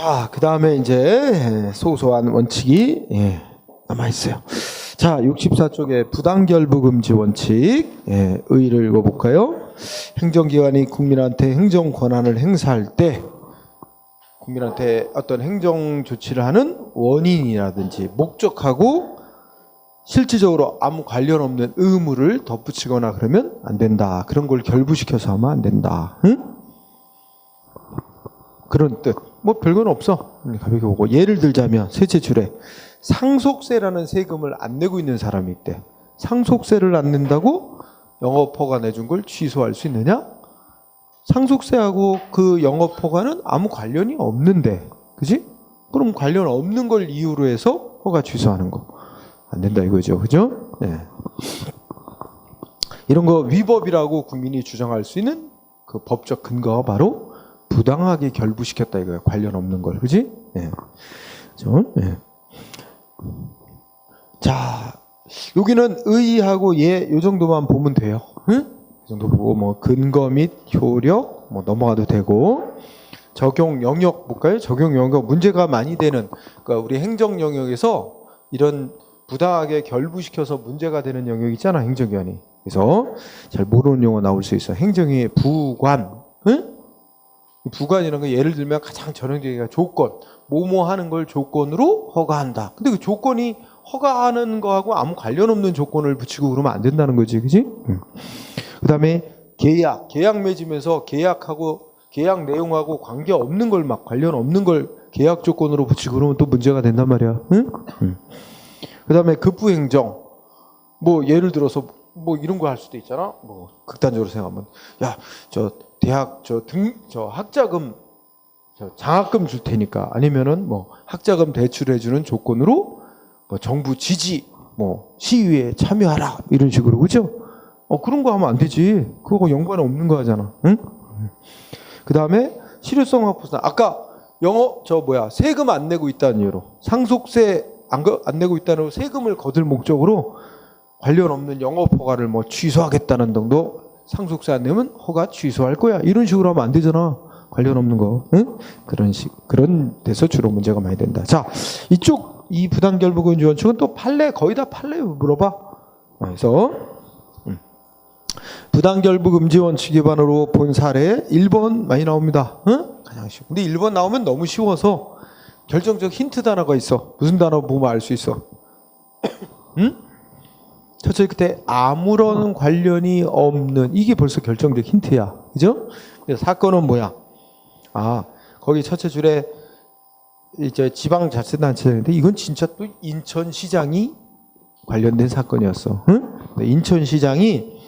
자, 그 다음에 이제 소소한 원칙이 남아 있어요. 자, 64쪽에 부당결부 금지 원칙, 의의를 읽어볼까요? 행정기관이 국민한테 행정 권한을 행사할 때 국민한테 어떤 행정 조치를 하는 원인이라든지 목적하고 실질적으로 아무 관련 없는 의무를 덧붙이거나 그러면 안 된다. 그런 걸 결부시켜서 하면 안 된다. 응? 그런 뜻. 뭐 별건 없어. 가볍게 보고. 예를 들자면 셋째 줄에 상속세라는 세금을 안 내고 있는 사람이 있대. 상속세를 안 낸다고 영업허가 내준 걸 취소할 수 있느냐? 상속세하고 그 영업허가는 아무 관련이 없는데, 그지? 그럼 관련 없는 걸 이유로 해서 허가 취소하는 거 안 된다 이거죠, 그죠? 네. 이런 거 위법이라고 국민이 주장할 수 있는 그 법적 근거가 바로 부당하게 결부시켰다 이거예요. 관련 없는 걸, 그지? 네. 그죠? 네. 자, 여기는 의의하고 요 정도만 보면 돼요. 응? 이 정도 보고 뭐 근거 및 효력 뭐 넘어가도 되고 적용 영역 볼까요? 적용 영역 문제가 많이 되는 그러니까 우리 행정 영역에서 이런 부당하게 결부시켜서 문제가 되는 영역 있잖아 행정기관이. 그래서 잘 모르는 용어 나올 수 있어. 행정의 부관, 응? 부관이라는 거 예를 들면 가장 전형적인 조건, 뭐뭐 하는 걸 조건으로 허가한다. 근데 그 조건이 허가하는 거하고 아무 관련 없는 조건을 붙이고 그러면 안 된다는 거지, 그지? 그 다음에 계약 맺으면서 계약하고 계약 내용하고 관계 없는 걸 막 관련 없는 걸 계약 조건으로 붙이고 그러면 또 문제가 된단 말이야. 응? 그 다음에 급부행정, 뭐 예를 들어서 뭐 이런 거 할 수도 있잖아. 뭐 극단적으로 생각하면 야, 저 대학 저 학자금 장학금 줄 테니까 아니면은 뭐 학자금 대출해 주는 조건으로 뭐 정부 지지 뭐 시위에 참여하라 이런 식으로, 그죠? 그런 거 하면 안 되지. 그거 연관 없는 거 하잖아. 응? 그다음에 실효성 확보상 아까 세금 안 내고 있다는 이유로 상속세 안 내고 있다는 이유로 세금을 거둘 목적으로 관련 없는 영업 허가를 뭐 취소하겠다는 정도 상속세 안 내면 허가 취소할 거야. 이런 식으로 하면 안 되잖아. 관련 없는 거. 응? 그런 데서 주로 문제가 많이 된다. 자, 이쪽 이 부당결부금지 원칙은 또 판례 거의 다 판례 물어봐. 그래서 부당결부금지 원칙 위반으로 본 사례 1번 많이 나옵니다. 응? 가장 쉬워. 근데 1번 나오면 너무 쉬워서 결정적 힌트 단어가 있어. 무슨 단어 보면 알 수 있어? 응? 첫째 그때 아무런 관련이 없는 이게 벌써 결정적 힌트야. 그죠? 그래서 사건은 뭐야? 거기 첫째 줄에 이제 지방자치단체인데 이건 진짜 또 인천시장이 관련된 사건이었어. 응? 인천시장이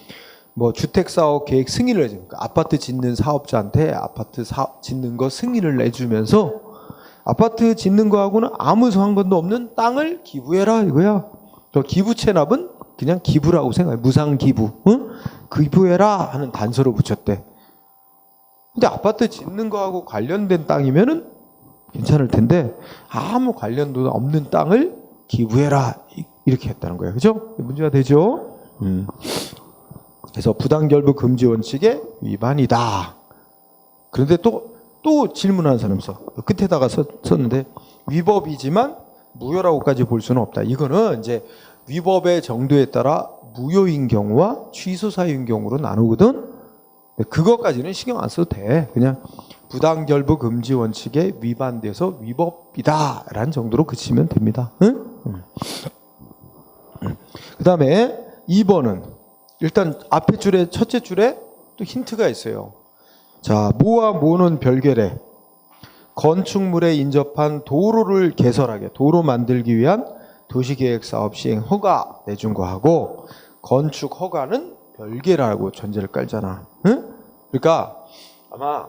뭐 주택사업 계획 승인을 해줘. 그러니까 아파트 짓는 사업자한테 아파트 짓는 거 승인을 내주면서 아파트 짓는 거하고는 아무 상관도 없는 땅을 기부해라 이거야. 저 기부 체납은 그냥 기부라고 생각해. 무상 기부. 응? 기부해라 하는 단서로 붙였대. 근데 아파트 짓는 거하고 관련된 땅이면은 괜찮을 텐데 아무 관련도 없는 땅을 기부해라 이렇게 했다는 거예요. 그죠? 문제가 되죠? 그래서 부당결부 금지 원칙의 위반이다. 그런데 또 질문하는 사람이 있어. 끝에다가 썼는데 위법이지만 무효라고까지 볼 수는 없다. 이거는 이제 위법의 정도에 따라 무효인 경우와 취소 사유인 경우로 나누거든. 그것까지는 신경 안 써도 돼. 그냥 부당결부 금지 원칙에 위반돼서 위법이다라는 정도로 그치면 됩니다. 응? 그 다음에 2번은 일단 앞에 줄에 첫째 줄에 또 힌트가 있어요. 자, 뭐와 뭐는 별개래. 건축물에 인접한 도로를 개설하게 도로 만들기 위한 도시계획사업 시행 허가 내준 거하고 건축 허가는 별개라고 전제를 깔잖아. 응? 그러니까 아마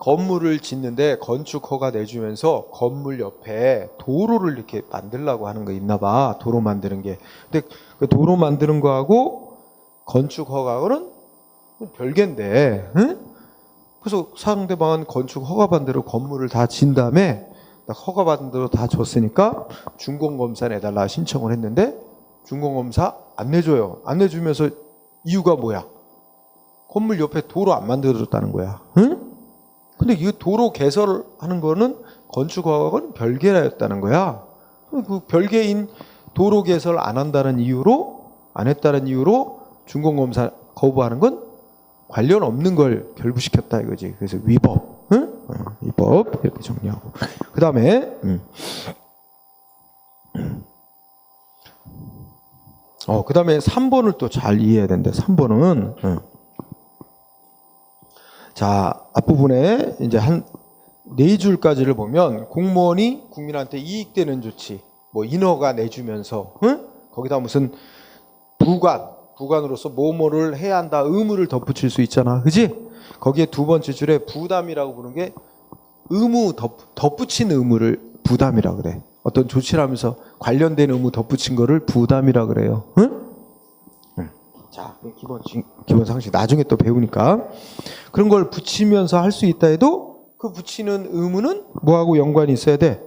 건물을 짓는데 건축 허가 내주면서 건물 옆에 도로를 이렇게 만들려고 하는 거 있나 봐. 도로 만드는 게. 근데 그 도로 만드는 거하고 건축 허가는 별개인데, 응? 그래서 상대방은 건축 허가받은 대로 건물을 다 지은 다음에 허가받은 대로 다 줬으니까 준공검사 내달라 신청을 했는데 준공검사 안 내줘요. 안 내주면서 이유가 뭐야? 건물 옆에 도로 안 만들어줬다는 거야. 응? 근데 이 도로 개설하는 거는 건축허가는 별개라였다는 거야. 그 별개인 도로 개설 안 한다는 이유로, 안 했다는 이유로 준공검사 거부하는 건 관련 없는 걸 결부시켰다 이거지. 그래서 위법, 응? 위법 이렇게 정리하고. 그 다음에 그 다음에 3번을 또 잘 이해해야 된대. 3번은 자, 앞부분에 이제 한 4줄까지를 보면 공무원이 국민한테 이익되는 조치, 뭐 인허가 내주면서, 응? 거기다 무슨 부관으로서 뭐뭐를 해야 한다 의무를 덧붙일 수 있잖아, 그지? 거기에 두 번째 줄에 부담이라고 부르는 게 의무 덧붙인 의무를 부담이라 그래. 어떤 조치를 하면서 관련된 의무 덧붙인 거를 부담이라 그래요. 응? 자, 기본 상식 나중에 또 배우니까. 그런 걸 붙이면서 할 수 있다 해도 그 붙이는 의무는 뭐하고 연관이 있어야 돼?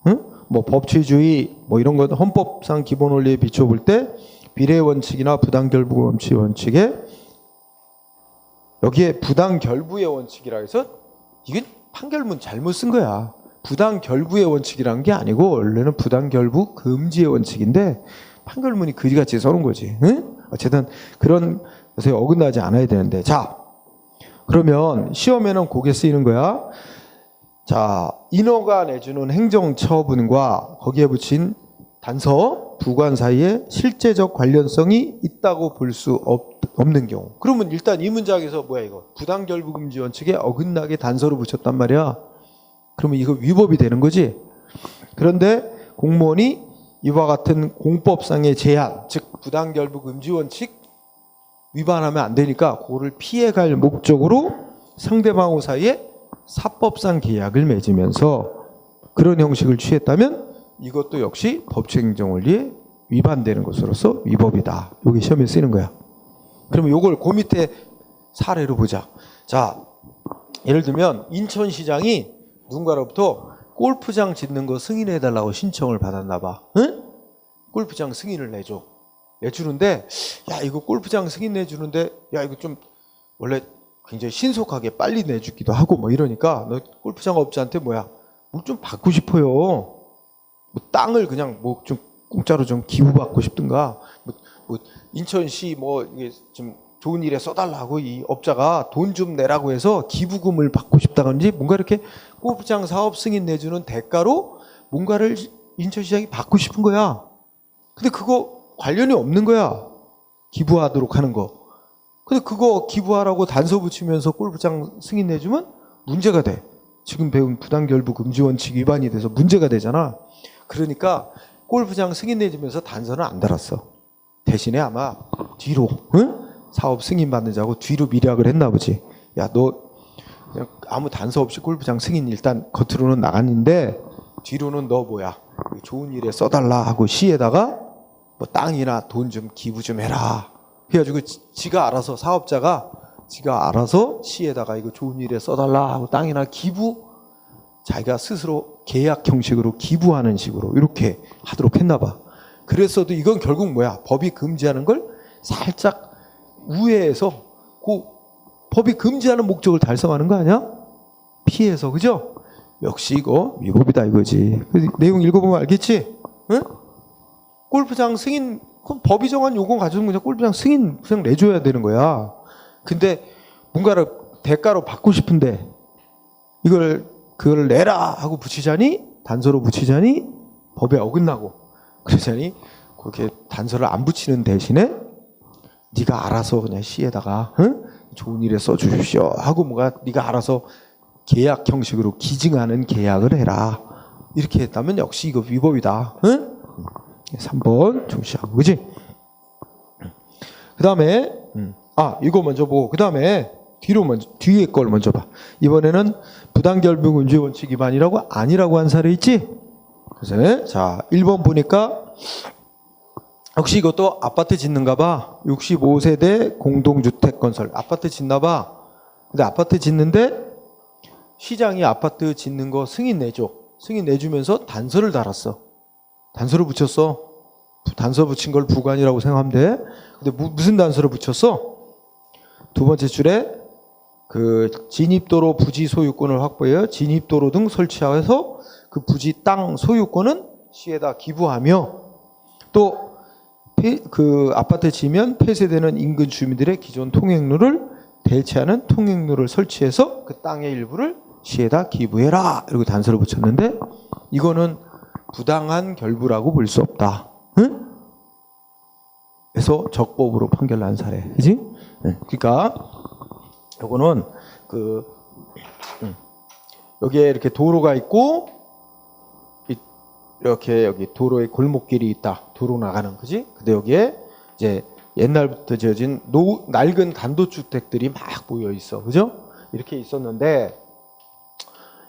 응? 뭐 법치주의 뭐 이런 건 헌법상 기본 원리에 비춰볼 때 비례 원칙이나 부당결부 원칙에 여기에 부당결부의 원칙이라 해서 이게 판결문 잘못 쓴 거야. 부당결부의 원칙이라는 게 아니고 원래는 부당결부 금지의 원칙인데 판결문이 그지같이 써놓은 거지. 응? 어쨌든 그런 것에 어긋나지 않아야 되는데, 자, 그러면 시험에는 그게 쓰이는 거야. 자, 인허가 내주는 행정처분과 거기에 붙인 단서, 부관 사이에 실제적 관련성이 있다고 볼 수 없는 경우. 그러면 일단 이 문장에서 뭐야 이거? 부당결부금지 원칙에 어긋나게 단서를 붙였단 말이야. 그러면 이거 위법이 되는 거지. 그런데 공무원이 이와 같은 공법상의 제한, 즉 부당결부금지 원칙 위반하면 안 되니까 그거를 피해갈 목적으로 상대방하고 사이에 사법상 계약을 맺으면서 그런 형식을 취했다면 이것도 역시 법치행정원리에 위반되는 것으로서 위법이다. 여기 시험에 쓰이는 거야. 그러면 이걸 그 밑에 사례로 보자. 자, 예를 들면 인천시장이 누군가로부터 골프장 짓는 거 승인해달라고 신청을 받았나 봐. 응? 골프장 승인을 내주는데, 야, 이거 골프장 승인 내주는데, 야, 이거 좀 원래 굉장히 신속하게 빨리 내주기도 하고 뭐 이러니까 너 골프장 업자한테 뭐야, 뭘 좀 받고 싶어요. 뭐 땅을 그냥 뭐 좀 공짜로 좀 기부받고 싶든가, 뭐 인천시 뭐 이게 좀 좋은 일에 써달라고 이 업자가 돈 좀 내라고 해서 기부금을 받고 싶다든지 뭔가 이렇게 골프장 사업 승인 내주는 대가로 뭔가를 인천시장이 받고 싶은 거야. 근데 그거 관련이 없는 거야. 기부하도록 하는 거. 근데 그거 기부하라고 단서 붙이면서 골프장 승인 내주면 문제가 돼. 지금 배운 부당결부 금지 원칙 위반이 돼서 문제가 되잖아. 그러니까 골프장 승인 내주면서 단서는 안 달았어. 대신에 아마 뒤로, 응? 사업 승인 받는자고 뒤로 미략을 했나 보지. 야, 너 그냥 아무 단서 없이 골프장 승인 일단 겉으로는 나갔는데 뒤로는 너 뭐야, 좋은 일에 써달라 하고 시에다가 뭐 땅이나 돈 좀 기부 좀 해라 해가지고 지가 알아서, 사업자가 지가 알아서 시에다가 이거 좋은 일에 써달라 하고 땅이나 기부, 자기가 스스로 계약 형식으로 기부하는 식으로 이렇게 하도록 했나 봐. 그랬어도 이건 결국 뭐야, 법이 금지하는 걸 살짝 우회해서 그 법이 금지하는 목적을 달성하는 거 아니야? 피해서, 그죠? 역시 이거 위법이다 이거지. 내용 읽어보면 알겠지? 응? 골프장 승인, 그럼 법이 정한 요건 가지고 그냥 골프장 승인 그냥 내줘야 되는 거야. 근데 뭔가를 대가로 받고 싶은데 그걸 내라 하고 붙이자니, 단서로 붙이자니 법에 어긋나고, 그러자니 그렇게 단서를 안 붙이는 대신에 네가 알아서 그냥 시에다가, 응? 좋은 일에 써주십시오 하고 뭔가 네가 알아서 계약 형식으로 기증하는 계약을 해라 이렇게 했다면 역시 이거 위법이다. 응? 3번 중시하고, 그지? 그 다음에 이거 먼저 보고 그 다음에 뒤에 걸 먼저 봐. 이번에는 부당결부금지 원칙 위반이라고 아니라고 한 사례 있지? 그래서 자 1번 보니까 역시 이것도 아파트 짓는가 봐. 65세대 공동주택 건설 아파트 짓나 봐. 근데 아파트 짓는데 시장이 아파트 짓는 거 승인 내줘. 승인 내주면서 단서를 달았어. 단서를 붙였어. 단서 붙인 걸 부관이라고 생각하면 돼. 근데 무슨 단서를 붙였어? 두 번째 줄에 그 진입도로 부지 소유권을 확보하여 진입도로 등 설치하여서 그 부지 땅 소유권은 시에다 기부하며 또 그 아파트 지으면 폐쇄되는 인근 주민들의 기존 통행로를 대체하는 통행로를 설치해서 그 땅의 일부를 시에다 기부해라 이렇게 단서를 붙였는데 이거는 부당한 결부라고 볼 수 없다. 응? 그래서 적법으로 판결 난 사례, 그지? 네. 그러니까 요거는 여기에 이렇게 도로가 있고 이렇게 여기 도로에 골목길이 있다. 도로 나가는, 그지? 근데 여기에 이제 옛날부터 지어진 낡은 단독주택들이 막 모여 있어, 그죠? 이렇게 있었는데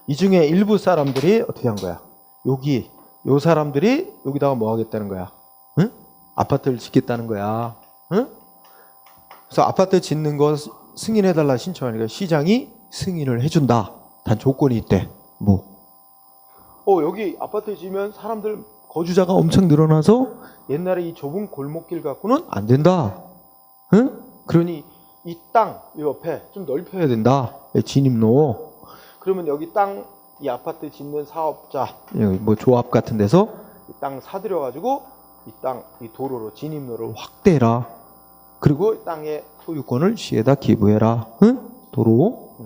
이 중에 일부 사람들이 어떻게 한 거야? 요 사람들이 여기다가 뭐 하겠다는 거야? 응? 아파트를 짓겠다는 거야. 응? 그래서 아파트 짓는 거 승인해달라 신청하니까 시장이 승인을 해준다. 단 조건이 있대. 뭐? 여기 아파트 지으면 사람들 거주자가 엄청 늘어나서 옛날에 이 좁은 골목길 갖고는 안 된다. 응? 그러니 이 땅 옆에 좀 넓혀야 된다. 진입로. 그러면 여기 땅, 이 아파트 짓는 사업자, 뭐 조합 같은 데서 이 땅 사들여가지고 이 땅, 이 도로로 진입로를 확대해라. 그리고 이 땅의 소유권을 시에다 기부해라. 응? 도로.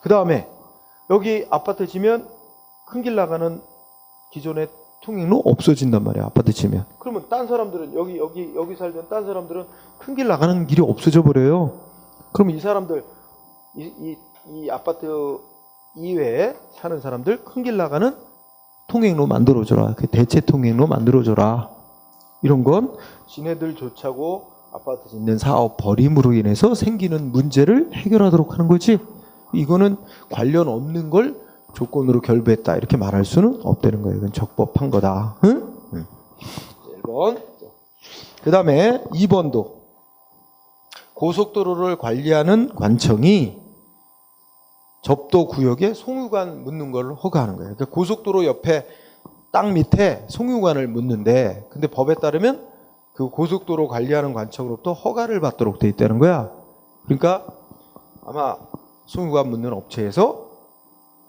그 다음에 여기 아파트 지면 큰 길 나가는 기존의 통행로 없어진단 말이야. 아파트 지면. 그러면 딴 사람들은 여기 살던 딴 사람들은 큰 길 나가는 길이 없어져 버려요. 그러면 이 사람들 이 아파트 이외에 사는 사람들 큰 길 나가는 통행로 만들어줘라. 그 대체 통행로 만들어줘라. 이런 건 지네들조차고 아파트 짓는 사업 벌임으로 인해서 생기는 문제를 해결하도록 하는 거지. 이거는 관련 없는 걸 조건으로 결부했다 이렇게 말할 수는 없다는 거예요. 이건 적법한 거다. 응? 1번. 그 다음에 2번도 고속도로를 관리하는 관청이 접도 구역에 송유관 묻는 걸 허가하는 거예요. 그러니까 고속도로 옆에 땅 밑에 송유관을 묻는데 근데 법에 따르면 그 고속도로 관리하는 관청으로부터 허가를 받도록 돼 있다는 거야. 그러니까 아마 송유관 묻는 업체에서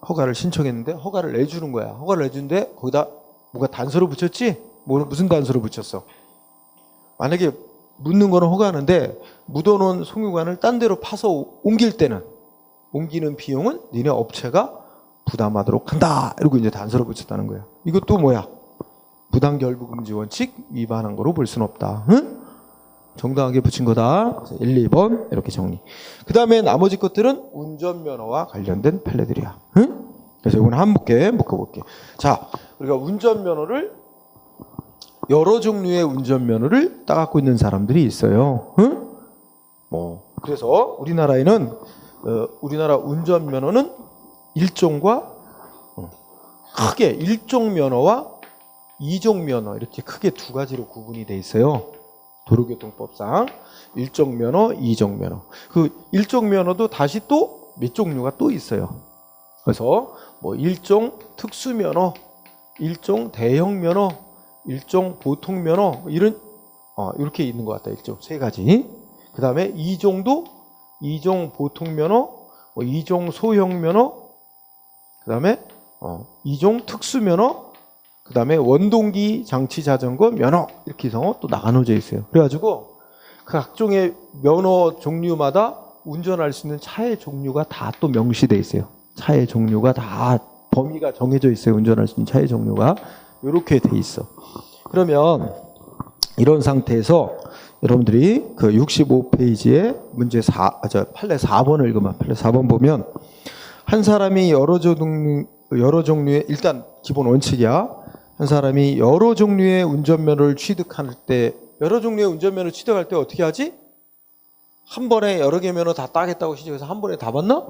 허가를 신청했는데 허가를 내주는 거야. 허가를 내주는데 거기다 뭐가 단서를 붙였지? 무슨 단서를 붙였어? 만약에 묻는 거는 허가하는데 묻어놓은 송유관을 딴 데로 파서 옮길 때는 옮기는 비용은 니네 업체가 부담하도록 한다. 이러고 이제 단서를 붙였다는 거야. 이것도 뭐야? 부당결부금지 원칙 위반한 거로 볼 수는 없다. 응? 정당하게 붙인 거다. 그래서 1, 2번 이렇게 정리. 그 다음에 나머지 것들은 운전면허와 관련된 판례들이야. 응? 그래서 이거는 한 문제 묶어볼게. 자, 우리가 운전면허를 여러 종류의 운전면허를 따갖고 있는 사람들이 있어요. 응? 그래서 우리나라에는 우리나라 운전면허는 일종과 크게 일종면허와 이종면허 이렇게 크게 두 가지로 구분이 돼 있어요. 도로교통법상 일종면허, 이종면허. 그 일종면허도 다시 또 몇 종류가 또 있어요. 그래서 뭐 일종 특수면허, 일종 대형면허, 일종 보통면허 이런 이렇게 있는 것 같다. 일종 세 가지. 그 다음에 이종도 이종 보통면허, 이종 소형면허, 그 다음에 이종 특수면허, 그 다음에 원동기 장치 자전거 면허 이렇게 해서 또 나눠져 있어요. 그래가지고 각종의 면허 종류마다 운전할 수 있는 차의 종류가 다 또 명시돼 있어요. 차의 종류가 다 범위가 정해져 있어요. 운전할 수 있는 차의 종류가 이렇게 돼 있어. 그러면 이런 상태에서 여러분들이 그 65페이지에 문제 판례 4번을 읽으면 판례 4번 보면 한 사람이 여러 종류의 일단 기본 원칙이야. 한 사람이 여러 종류의 운전면허를 취득할 때 여러 종류의 운전면허를 취득할 때 어떻게 하지? 한 번에 여러 개 면허 다 따겠다고 시작해서 한 번에 다 받나?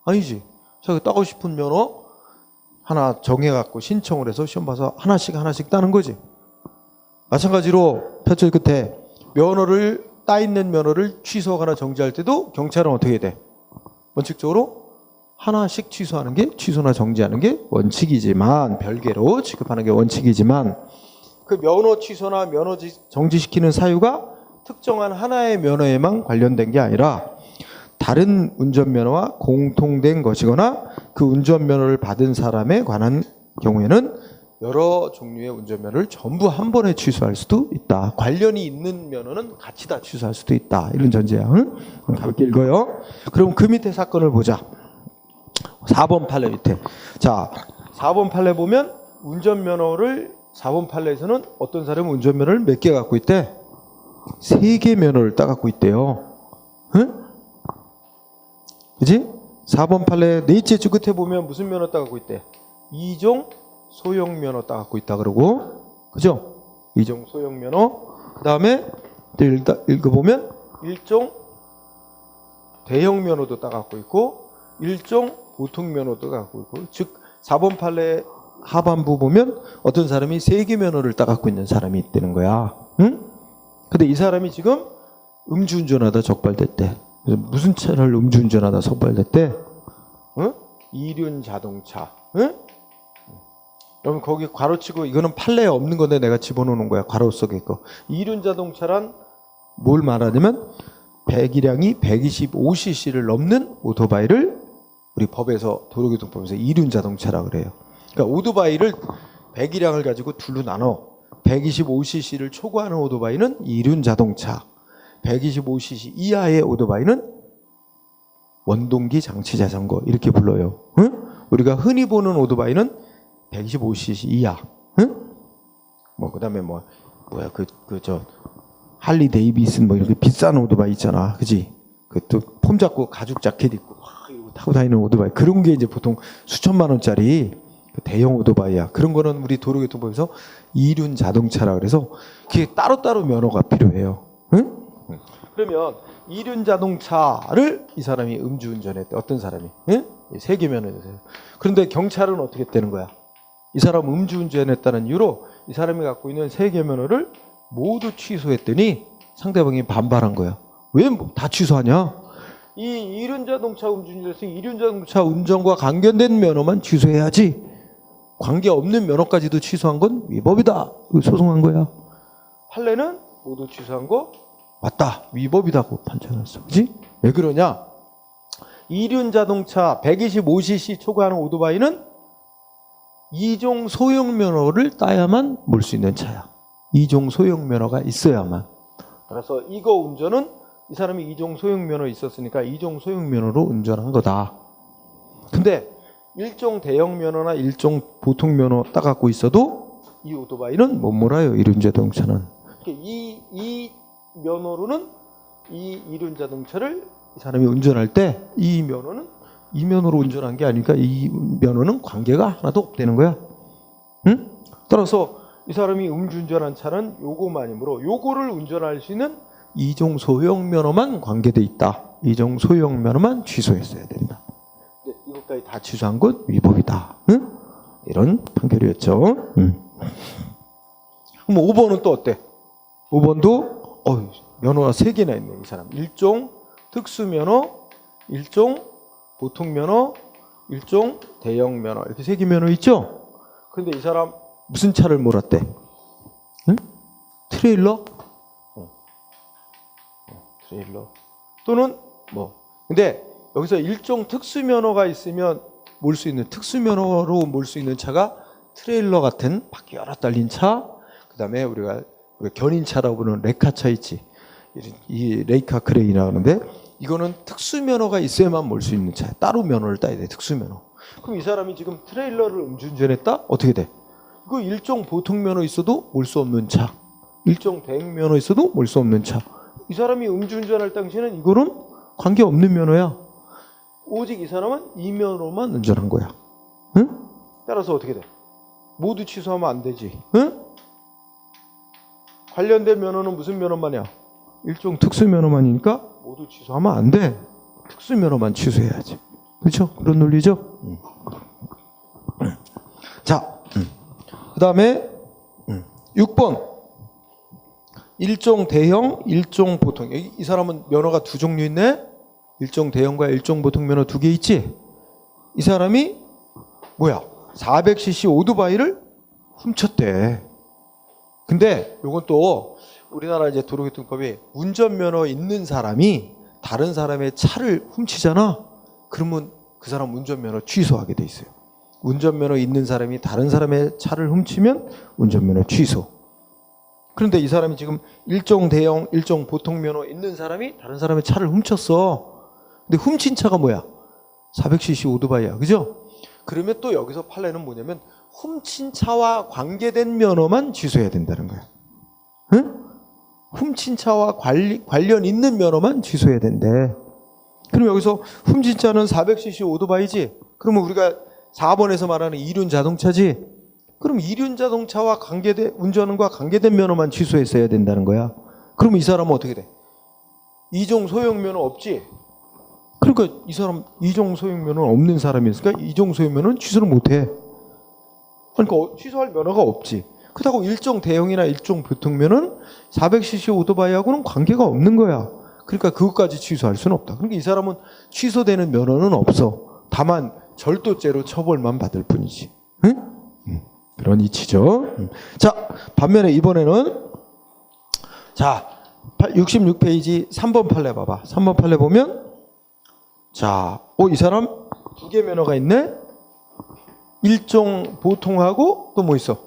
아니지. 자기 따고 싶은 면허 하나 정해갖고 신청을 해서 시험 봐서 하나씩 따는 거지. 마찬가지로 표절 끝에 면허를 따 있는 면허를 취소하거나 정지할 때도 경찰은 어떻게 돼? 원칙적으로 하나씩 취소하는 게 취소나 정지하는 게 원칙이지만 별개로 취급하는 게 원칙이지만 그 면허 취소나 면허 정지시키는 사유가 특정한 하나의 면허에만 관련된 게 아니라 다른 운전면허와 공통된 것이거나 그 운전면허를 받은 사람에 관한 경우에는 여러 종류의 운전면허를 전부 한 번에 취소할 수도 있다. 관련이 있는 면허는 같이 다 취소할 수도 있다. 이런 전제야. 응? 가볍게 읽어요. 그럼 그 밑에 사건을 보자. 4번 판례 밑에. 자, 4번 판례 보면 운전면허를 4번 판례에서는 어떤 사람은 운전면허를 몇 개 갖고 있대? 3개 면허를 따갖고 있대요. 응? 그지? 4번 판례 넷째 줄 끝에 보면 무슨 면허 따갖고 있대? 2종 소형 면허 따갖고 있다 그러고, 그죠? 2종 소형 면허. 그 다음에 또 읽어보면 1종 대형 면허도 따갖고 있고 1종 보통 면허도 갖고 있고, 즉 4번 판례 하반부 보면 어떤 사람이 3개 면허를 따갖고 있는 사람이 있다는 거야. 응? 근데 이 사람이 지금 음주운전하다 적발됐대. 그래서 무슨 차를 음주운전하다 적발됐대? 응? 이륜 자동차. 응? 여러분 거기 괄호치고, 이거는 판례에 없는 건데 내가 집어넣는 거야. 괄호 속에 거. 이륜 자동차란 뭘 말하냐면 배기량이 125cc를 넘는 오토바이를 우리 법에서, 도로교통법에서 이륜 자동차라 그래요. 그러니까 오토바이를 배기량을 가지고 둘로 나눠. 125cc를 초과하는 오토바이는 이륜 자동차, 125cc 이하의 오토바이는 원동기 장치 자전거 이렇게 불러요. 응? 우리가 흔히 보는 오토바이는 125cc 이하. 응? 뭐 그다음에 뭐야 저 할리 데이비슨 뭐 이렇게 비싼 오토바이 있잖아, 그지? 그 또 폼 잡고 가죽 자켓 입고 이러고 타고 다니는 오토바이, 그런 게 이제 보통 수천만 원짜리 대형 오토바이야. 그런 거는 우리 도로교통법에서 이륜 자동차라 그래서 그게 따로따로 면허가 필요해요. 응? 그러면 이륜 자동차를 이 사람이 음주운전했대. 어떤 사람이? 응? 3개 면허였어요. 그런데 경찰은 어떻게 되는 거야? 이 사람 음주운전했다는 이유로 이 사람이 갖고 있는 3개 면허를 모두 취소했더니 상대방이 반발한 거야. 왜 다 취소하냐? 이 이륜 자동차 음주운전에서 이륜 자동차 운전과 관련된 면허만 취소해야지, 관계없는 면허까지도 취소한 건 위법이다. 소송한 거야. 판례는 모두 취소한 거 맞다, 위법이다고 판정했어. 그지? 왜 그러냐? 이륜 자동차 125cc 초과하는 오토바이는 2종 소형 면허를 따야만 몰 수 있는 차야. 2종 소형 면허가 있어야만. 그래서 이거 운전은 이 사람이 2종 소형 면허 있었으니까 2종 소형 면허로 운전한 거다. 근데 1종 대형 면허나 1종 보통 면허 따갖고 있어도 이 오토바이는 못 몰아요. 이륜 자동차는. 이 면허로는 이 이륜 자동차를 이 사람이 운전할 때 이 면허는 이 면허로 운전한 게 아니니까 이 면허는 관계가 하나도 없다는 거야. 응? 따라서 이 사람이 음주운전한 차는 요거만이므로 요거를 운전할 수 있는 2종 소형 면허만 관계돼 있다. 2종 소형 면허만 취소했어야 된다. 이것까지 다 취소한 것 위법이다. 응? 이런 판결이었죠. 그럼 5번은 또 어때? 5번도 면허가 3개나 있네. 이 사람 1종 특수면허, 1종 보통면허, 1종 대형면허, 이렇게 3개 면허 있죠? 그런데 이 사람 무슨 차를 몰았대? 응? 트레일러? 트레일러 또는 뭐. 근데 여기서 1종 특수면허가 있으면 몰 수 있는, 특수면허로 몰 수 있는 차가 트레일러 같은 바퀴 여러 달린 차, 그 다음에 우리가 견인차라고 부르는 레카차 있지. 이 레이카 크레인이라고 하는데 이거는 특수면허가 있어야만 몰 수 있는 차야. 따로 면허를 따야 돼, 특수면허. 그럼 이 사람이 지금 트레일러를 음주운전했다? 어떻게 돼? 이거 1종 보통면허 있어도 몰 수 없는 차, 1종 대행면허 있어도 몰 수 없는 차. 이 사람이 음주운전할 당시에는 이거는 관계없는 면허야. 오직 이 사람은 이 면허만 운전한 거야. 응? 따라서 어떻게 돼? 모두 취소하면 안 되지. 응? 관련된 면허는 무슨 면허만이야? 일종 특수면허만이니까 모두 취소하면 안 돼. 특수면허만 취소해야지. 그렇죠? 그런 논리죠? 자, 그 다음에 6번. 일종 대형, 일종 보통. 이 사람은 면허가 2종류 있네? 일종 대형과 일종 보통 면허 2개 있지? 이 사람이 뭐야? 400cc 오토바이를 훔쳤대. 근데 요건 또 우리나라 이제 도로교통법이 운전면허 있는 사람이 다른 사람의 차를 훔치잖아. 그러면 그 사람 운전면허 취소하게 돼 있어요. 운전면허 있는 사람이 다른 사람의 차를 훔치면 운전면허 취소. 그런데 이 사람이 지금 일종 대형, 일종 보통 면허 있는 사람이 다른 사람의 차를 훔쳤어. 근데 훔친 차가 뭐야? 400cc 오토바이야. 그죠? 그러면 또 여기서 판례는 뭐냐면 훔친 차와 관계된 면허만 취소해야 된다는 거야. 응? 훔친 차와 관련 있는 면허만 취소해야 된대. 그럼 여기서 훔친 차는 400cc 오토바이지? 그러면 우리가 4번에서 말하는 이륜 자동차지? 그럼 이륜 자동차와 운전과 관계된 면허만 취소했어야 된다는 거야. 그럼 이 사람은 어떻게 돼? 이종 소형 면허 없지? 그러니까 이 사람 이종 소형 면허는 없는 사람이었으니까 이종 소형 면허는 취소를 못해. 그러니까 취소할 면허가 없지. 그렇다고 일종 대형이나 일종 보통면은 400cc 오토바이하고는 관계가 없는 거야. 그러니까 그것까지 취소할 수는 없다. 그러니까 이 사람은 취소되는 면허는 없어. 다만 절도죄로 처벌만 받을 뿐이지. 응? 그런 이치죠. 자, 반면에 이번에는 자 66페이지 3번 판례 봐봐. 3번 판례 보면 자, 이 사람 두 개 면허가 있네. 일종 보통하고 또 뭐 있어?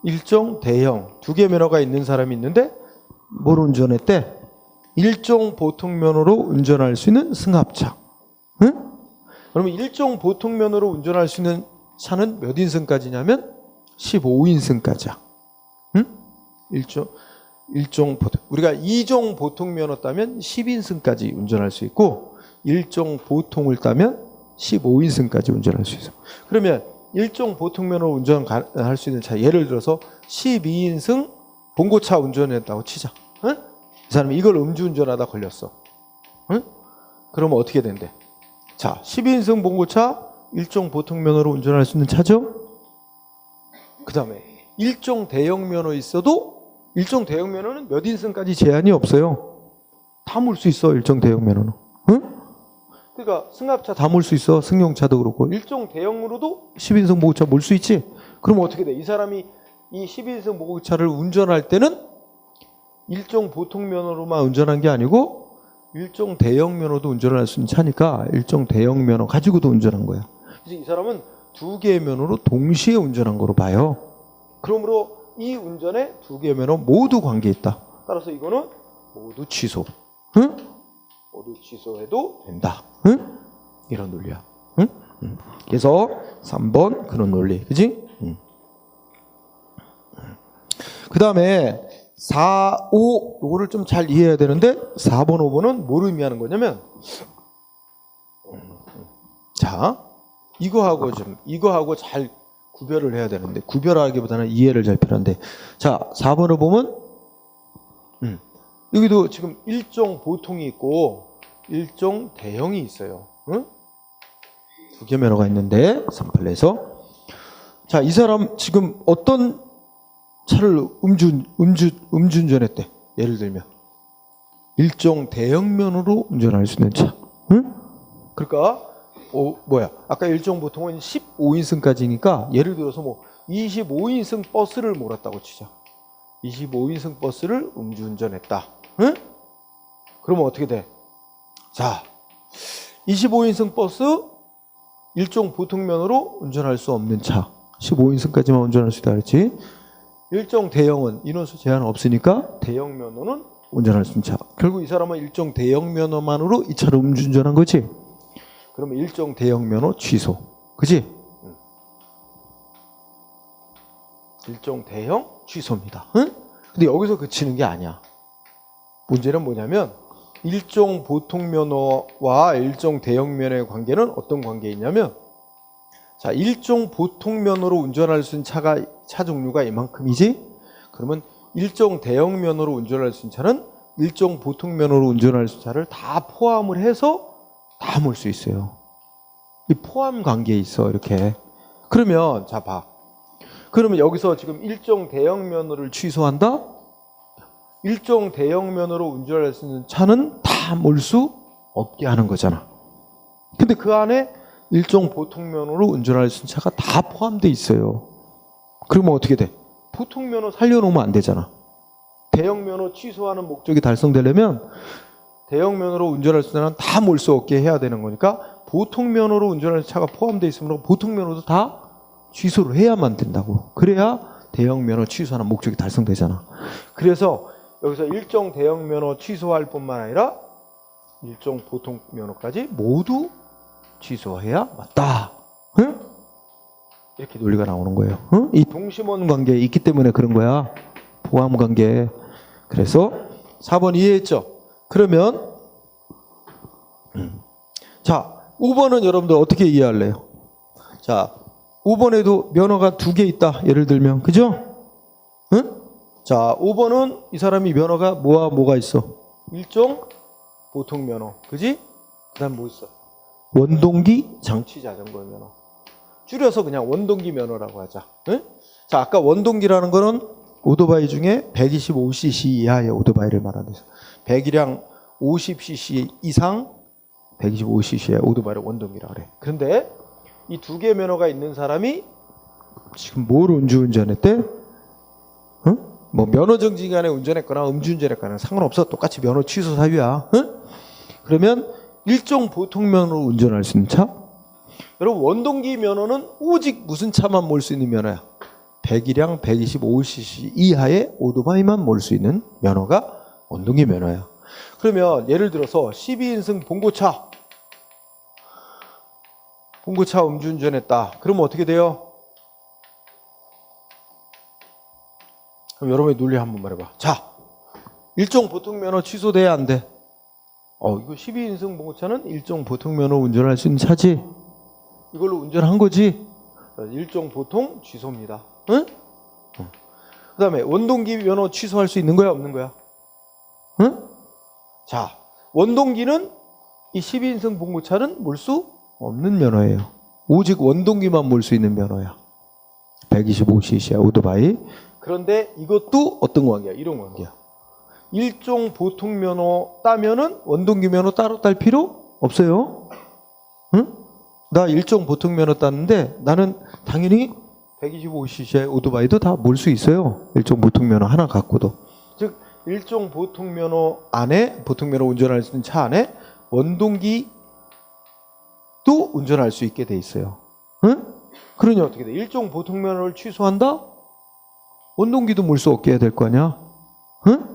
일종 대형 두 개 면허가 있는 사람이 있는데 뭘 운전했대? 일종 보통 면허로 운전할 수 있는 승합차. 응? 그러면 일종 보통 면허로 운전할 수 있는 차는 몇 인승까지냐면 15인승까지야. 응? 일종 보통. 우리가 2종 보통 면허 따면 10인승까지 운전할 수 있고 일종 보통을 따면 15인승까지 운전할 수 있어. 그러면 일종 보통 면허로 운전할 수 있는 차, 예를 들어서 12인승 봉고차 운전했다고 치자. 응? 이 사람이 이걸 음주운전하다 걸렸어. 응? 그러면 어떻게 된대? 자, 12인승 봉고차 일종 보통 면허로 운전할 수 있는 차죠. 그 다음에 일종 대형 면허 있어도 일종 대형 면허는 몇 인승까지 제한이 없어요. 다 몰 수 있어. 일종 대형 면허는. 응? 그러니까 승합차 다 몰 수 있어. 승용차도 그렇고. 일종 대형으로도 12인승 봉고차 몰 수 있지. 그럼 어떻게 돼? 이 사람이 이 12인승 봉고차를 운전할 때는 일종 보통 면허로만 운전한 게 아니고 일종 대형 면허도 운전할 수 있는 차니까 일종 대형 면허 가지고도 운전한 거야. 그래서 이 사람은 두 개의 면허로 동시에 운전한 거로 봐요. 그러므로 이 운전에 두 개의 면허 모두 관계 있다. 따라서 이거는 모두 취소. 응? 모두 취소해도 된다. 응? 이런 논리야. 응? 그래서 3번 그런 논리. 그지? 그 다음에 4, 5 요거를 좀 잘 이해해야 되는데 4번, 5번은 뭘 의미하는 거냐면 자, 이거하고 잘 구별을 해야 되는데 구별하기보다는 이해를 잘 필요한데 자, 4번을 보면 여기도 지금 일종 보통이 있고 일종 대형이 있어요. 응? 두 개 면허가 있는데 3판례에서 자, 이 사람 지금 어떤 차를 음주운전했대. 예를 들면 일종 대형 면허로 운전할 수 있는 차. 응? 그러니까 아까 일종 보통은 15인승까지니까 예를 들어서 뭐 25인승 버스를 몰았다고 치자. 25인승 버스를 음주운전했다. 응? 그러면 어떻게 돼? 자, 25인승 버스 일종 보통 면허로 운전할 수 없는 차. 15인승까지만 운전할 수 있다 그랬지. 일종 대형은 인원수 제한 없으니까 대형 면허는 운전할 수 있는 차. 결국 이 사람은 일종 대형 면허만으로 이 차를 음주운전한 거지. 그러면 일종 대형 면허 취소. 그지? 일종 대형 취소입니다. 응? 근데 여기서 그치는 게 아니야. 문제는 뭐냐면 일종 보통 면허와 일종 대형 면허의 관계는 어떤 관계이냐면 자, 일종 보통 면허로 운전할 수 있는 차 종류가 이만큼이지? 그러면 일종 대형 면허로 운전할 수 있는 차는 일종 보통 면허로 운전할 수 있는 차를 다 포함을 해서 다 몰 수 있어요. 이 포함 관계에 있어, 이렇게. 그러면, 자, 봐. 그러면 여기서 지금 일종 대형 면허를 취소한다? 일종 대형 면허로 운전할 수 있는 차는 다 몰 수 없게 하는 거잖아. 근데 그 안에 일종 보통 면허로 운전할 수 있는 차가 다 포함되어 있어요. 그러면 어떻게 돼? 보통 면허 살려놓으면 안 되잖아. 대형 면허 취소하는 목적이 달성되려면 대형면허로 운전할 수 있는 다 몰 수 없게 해야 되는 거니까 보통면허로 운전하는 차가 포함되어 있으므로 보통면허도 다 취소를 해야만 된다고. 그래야 대형면허 취소하는 목적이 달성되잖아. 그래서 여기서 일종 대형면허 취소할 뿐만 아니라 일종 보통면허까지 모두 취소해야 맞다. 응? 이렇게 논리가 나오는 거예요. 응? 이 동심원 관계에 있기 때문에 그런 거야. 보험 관계. 그래서 4번 이해했죠? 그러면 자, 5번은 여러분들 어떻게 이해할래요? 자, 5번에도 면허가 2개 있다. 예를 들면. 그죠? 응? 자, 5번은 이 사람이 면허가 뭐와 뭐가 있어? 일종 보통면허. 그지? 그 다음 뭐 있어? 원동기 장치자전거 면허. 줄여서 그냥 원동기 면허라고 하자. 응? 자, 아까 원동기라는 거는 오토바이 중에 125cc 이하의 오토바이를 말하는 거죠. 배기량 50cc 이상 125cc의 오토바이를 원동기라 그래. 그런데 이 2개 면허가 있는 사람이 지금 뭘 음주운전했대? 응? 뭐 면허 정지 기간에 운전했거나 음주운전했거나 상관없어. 똑같이 면허 취소 사유야. 응? 그러면 일종 보통면허로 운전할 수 있는 차? 여러분 원동기 면허는 오직 무슨 차만 몰 수 있는 면허야? 배기량 125cc 이하의 오토바이만 몰 수 있는 면허가 원동기 면허야. 그러면 예를 들어서 12인승 봉고차 음주운전했다. 그러면 어떻게 돼요? 그럼 여러분의 논리 한번 말해봐. 자, 일종 보통면허 취소돼야 안 돼? 이거 12인승 봉고차는 일종 보통면허 운전할 수 있는 차지? 이걸로 운전한 거지? 일종 보통 취소입니다. 응? 그 다음에 원동기 면허 취소할 수 있는 거야 없는 거야? 응? 자, 원동기는 이 12인승 봉고차는 몰 수 없는 면허예요. 오직 원동기만 몰 수 있는 면허야. 125cc의 오토바이. 그런데 이것도 어떤 관계야? 이런 관계야. 일종 보통 면허 따면은 원동기 면허 따로 딸 필요 없어요. 응? 나 일종 보통 면허 땄는데 나는 당연히 125cc의 오토바이도 다 몰 수 있어요. 일종 보통 면허 하나 갖고도. 즉 일종 보통 면허 안에 보통 면허 운전할 수 있는 차 안에 원동기도 운전할 수 있게 돼 있어요. 응? 그러니 어떻게 돼? 일종 보통 면허를 취소한다? 원동기도 몰 수 없게 해야 될 거 아니야? 응?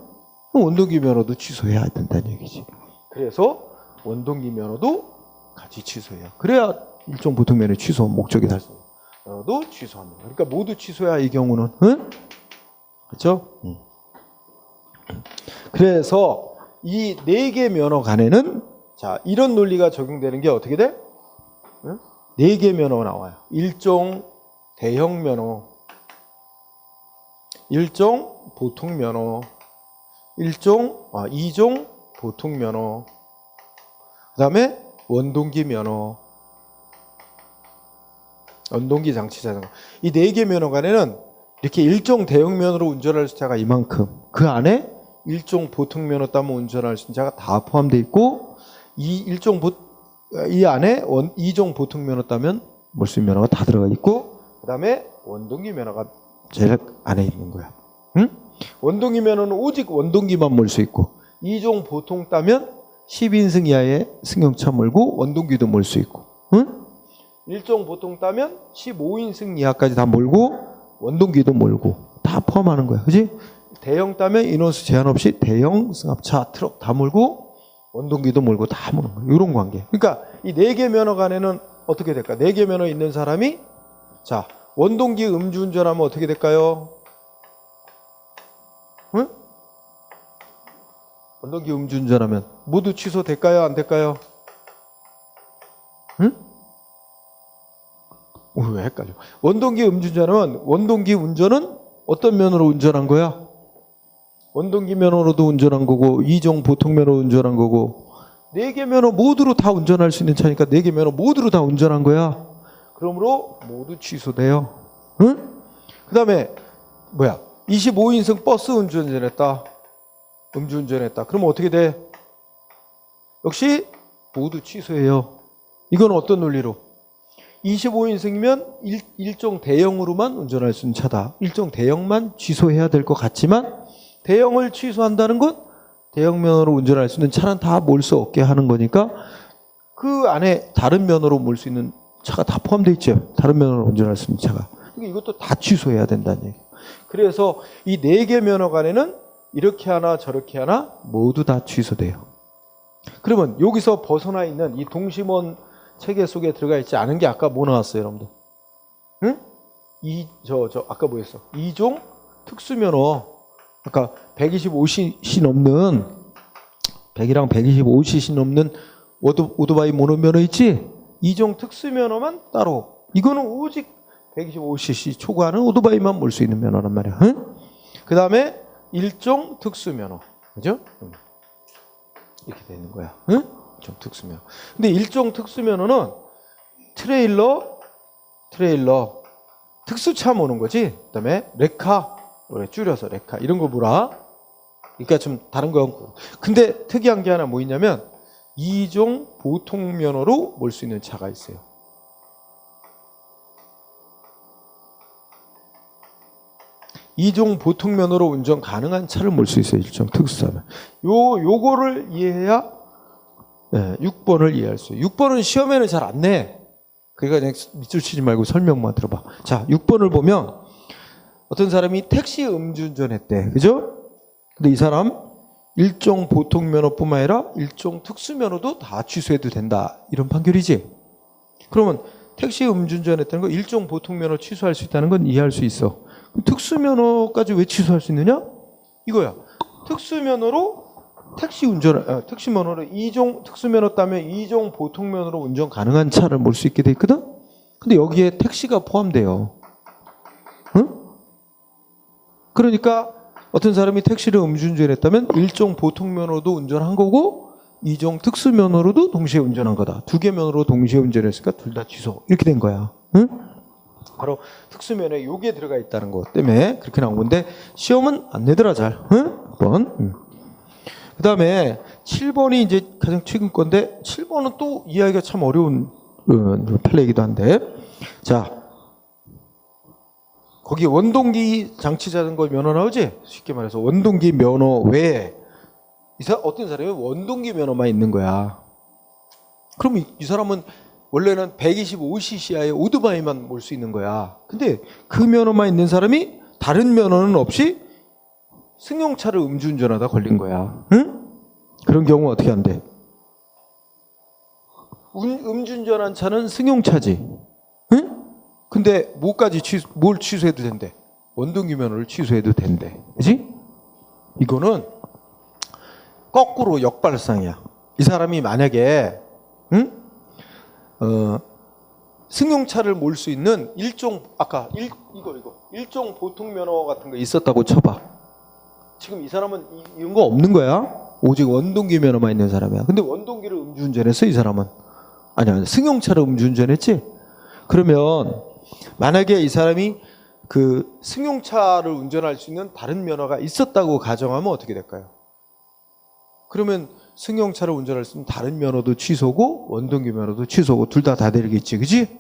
원동기 면허도 취소해야 된다는 얘기지. 그래서 원동기 면허도 같이 취소해요. 그래야 일종 보통 면허 취소 목적이 달성. 면허도 취소합니다. 그러니까 모두 취소야 이 경우는. 응? 그렇죠? 그래서 이 4개 면허 간에는 자 이런 논리가 적용되는 게 어떻게 돼? 응? 4개 면허가 나와요. 일종 대형 면허, 일종 보통 면허, 이종 보통 면허, 그 다음에 원동기 면허, 원동기 장치 자전거. 이 4개 면허 간에는 이렇게 일종 대형 면허로 운전할 수 있는 차가 이만큼, 그 안에 일종 보통 면허 따면 운전할 수 있는 차가 다 포함되어 있고, 이 안에 이종 보통 면허 따면 몰 수 있는 면허가 다 들어가 있고, 그 다음에 원동기 면허가 제일 안에 있는 거야. 응? 원동기 면허는 오직 원동기만 몰 수 있고, 이종 보통 따면 12인승 이하의 승용차 몰고 원동기도 몰 수 있고, 응? 일종 보통 따면 15인승 이하까지 다 몰고 원동기도 몰고 다 포함하는 거야. 그지? 대형 따면 인원수 제한 없이 대형 승합차, 트럭 다 몰고 원동기도 몰고 다 모는 거야. 이런 관계. 그러니까 이 4개 면허 간에는 어떻게 될까? 4개 면허 있는 사람이 자 원동기 음주운전하면 어떻게 될까요? 응? 원동기 음주운전하면 모두 취소될까요? 안 될까요? 응? 왜 헷갈려? 원동기 음주운전하면 원동기 운전은 어떤 면허로 운전한 거야? 원동기 면허로도 운전한 거고 이종 보통 면허 운전한 거고 4개 면허 모두로 다 운전할 수 있는 차니까 4개 면허 모두로 다 운전한 거야. 그러므로 모두 취소돼요. 응? 그 다음에 25인승 버스 음주운전했다. 그러면 어떻게 돼? 역시 모두 취소해요. 이건 어떤 논리로? 25인승이면 일종 대형으로만 운전할 수 있는 차다. 일종 대형만 취소해야 될 것 같지만 대형을 취소한다는 건 대형 면허로 운전할 수 있는 차는 다 몰 수 없게 하는 거니까 그 안에 다른 면허로 몰 수 있는 차가 다 포함되어 있죠. 다른 면허로 운전할 수 있는 차가. 그러니까 이것도 다 취소해야 된다는 얘기예요. 그래서 이 4개 면허 간에는 이렇게 하나 저렇게 하나 모두 다 취소돼요. 그러면 여기서 벗어나 있는 이 동심원 체계 속에 들어가 있지 않은 게 아까 뭐 나왔어요, 여러분들? 응? 아까 뭐였어? 2종 특수면허. 아까 125cc 넘는 100이랑 125cc 넘는 오토바이 모노면허 있지? 2종 특수면허만 따로. 이거는 오직 125cc 초과하는 오토바이만 몰 수 있는 면허란 말이야. 응? 그 다음에 1종 특수면허. 그죠? 이렇게 되는 거야. 응? 1종 특수면허. 근데 1종 특수면허는 트레일러, 특수차 모는 거지. 그 다음에 레카, 줄여서 레카. 이런 거 뭐라? 그러니까 좀 다른 거. 근데 특이한 게 하나 뭐 있냐면 2종 보통면허로 몰 수 있는 차가 있어요. 이종 보통면허로 운전 가능한 차를 몰 수 있어요. 1종 특수차는. 요거를 이해해야 6번을 이해할 수 있어요. 6번은 시험에는 잘 안 내. 그러니까 그냥 밑줄 치지 말고 설명만 들어봐. 자, 6번을 보면 어떤 사람이 택시 음주운전 했대. 그죠? 근데 이 사람 1종 보통면허뿐만 아니라 1종 특수면허도 다 취소해도 된다. 이런 판결이지. 그러면 택시 음주운전 했다는 거 1종 보통면허 취소할 수 있다는 건 이해할 수 있어. 특수면허까지 왜 취소할 수 있느냐? 이거야. 특수면허로 택시면허로 2종 특수면허 따면 2종 보통면허로 운전 가능한 차를 몰 수 있게 돼 있거든? 근데 여기에 택시가 포함돼요. 응? 그러니까 어떤 사람이 택시를 음주운전했다면 1종 보통면허도 운전한 거고 2종 특수면허로도 동시에 운전한 거다. 2개 면허로 동시에 운전했으니까 둘 다 취소. 이렇게 된 거야. 응? 바로 특수면허에 요게 들어가 있다는 것 때문에 그렇게 나온 건데 시험은 안 내더라 잘. 응? 1번. 그 다음에 7번이 이제 가장 최근 건데 7번은 또 이해하기가 참 어려운 판례이기도 한데 자 거기 원동기 장치 자전거 면허 나오지? 쉽게 말해서 원동기 면허 외에 어떤 사람이 원동기 면허만 있는 거야. 그럼 이 사람은 원래는 125cc의 오토바이만 몰 수 있는 거야. 근데 그 면허만 있는 사람이 다른 면허는 없이 승용차를 음주운전하다 걸린 거야. 응? 그런 경우 어떻게 한대? 음주운전한 차는 승용차지. 응? 근데 뭘 취소해도 된대? 원동기 면허를 취소해도 된대. 그지? 이거는 거꾸로 역발상이야. 이 사람이 만약에 승용차를 몰 수 있는 아까 일종 보통면허 같은 거 있었다고 쳐봐. 지금 이 사람은 이런 거 없는 거야. 오직 원동기 면허만 있는 사람이야. 근데 원동기를 음주운전했어 이 사람은. 아니야, 승용차를 음주운전했지. 그러면 만약에 이 사람이 그 승용차를 운전할 수 있는 다른 면허가 있었다고 가정하면 어떻게 될까요? 그러면 승용차를 운전할 수 있는 다른 면허도 취소고 원동기 면허도 취소고 둘 다 되겠지. 그지?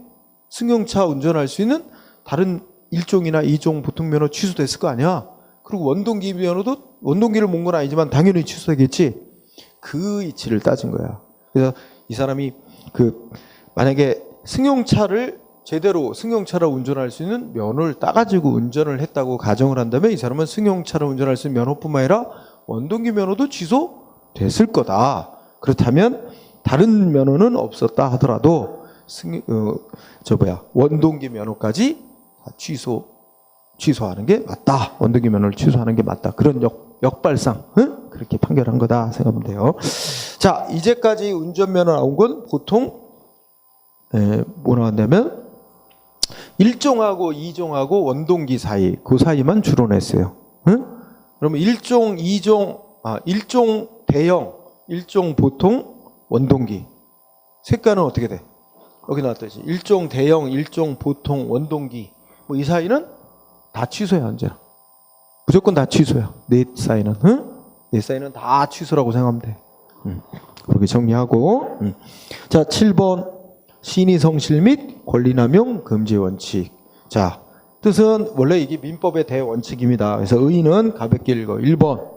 승용차 운전할 수 있는 다른 1종이나 2종 보통 면허 취소됐을 거 아니야. 그리고 원동기 면허도 원동기를 몬 건 아니지만 당연히 취소되겠지. 그 이치를 따진 거야. 그래서 이 사람이 만약에 제대로 승용차를 운전할 수 있는 면허를 따가지고 운전을 했다고 가정을 한다면 이 사람은 승용차를 운전할 수 있는 면허뿐만 아니라 원동기 면허도 취소됐을 거다. 그렇다면 다른 면허는 없었다 하더라도 원동기 면허까지 다 취소하는 게 맞다. 원동기 면허를 취소하는 게 맞다. 그런 역발상, 응? 그렇게 판결한 거다 생각하면 돼요. 자, 이제까지 운전면허 나온 건 보통 뭐 나왔냐면 1종하고 2종하고 원동기 사이, 그 사이만 주로 냈어요. 응? 그러면 1종, 1종 대형, 1종 보통, 원동기. 색깔은 어떻게 돼? 여기 나왔듯이 1종 대형, 1종 보통, 원동기. 뭐 이 사이는 다 취소야, 언제나. 무조건 다 취소야. 넷 사이는. 응? 넷 사이는 다 취소라고 생각하면 돼. 그렇게 정리하고. 자, 7번. 신의 성실 및 권리남용 금지 원칙. 자, 뜻은 원래 이게 민법의 대원칙입니다. 그래서 의의는 가볍게 읽어. 1번.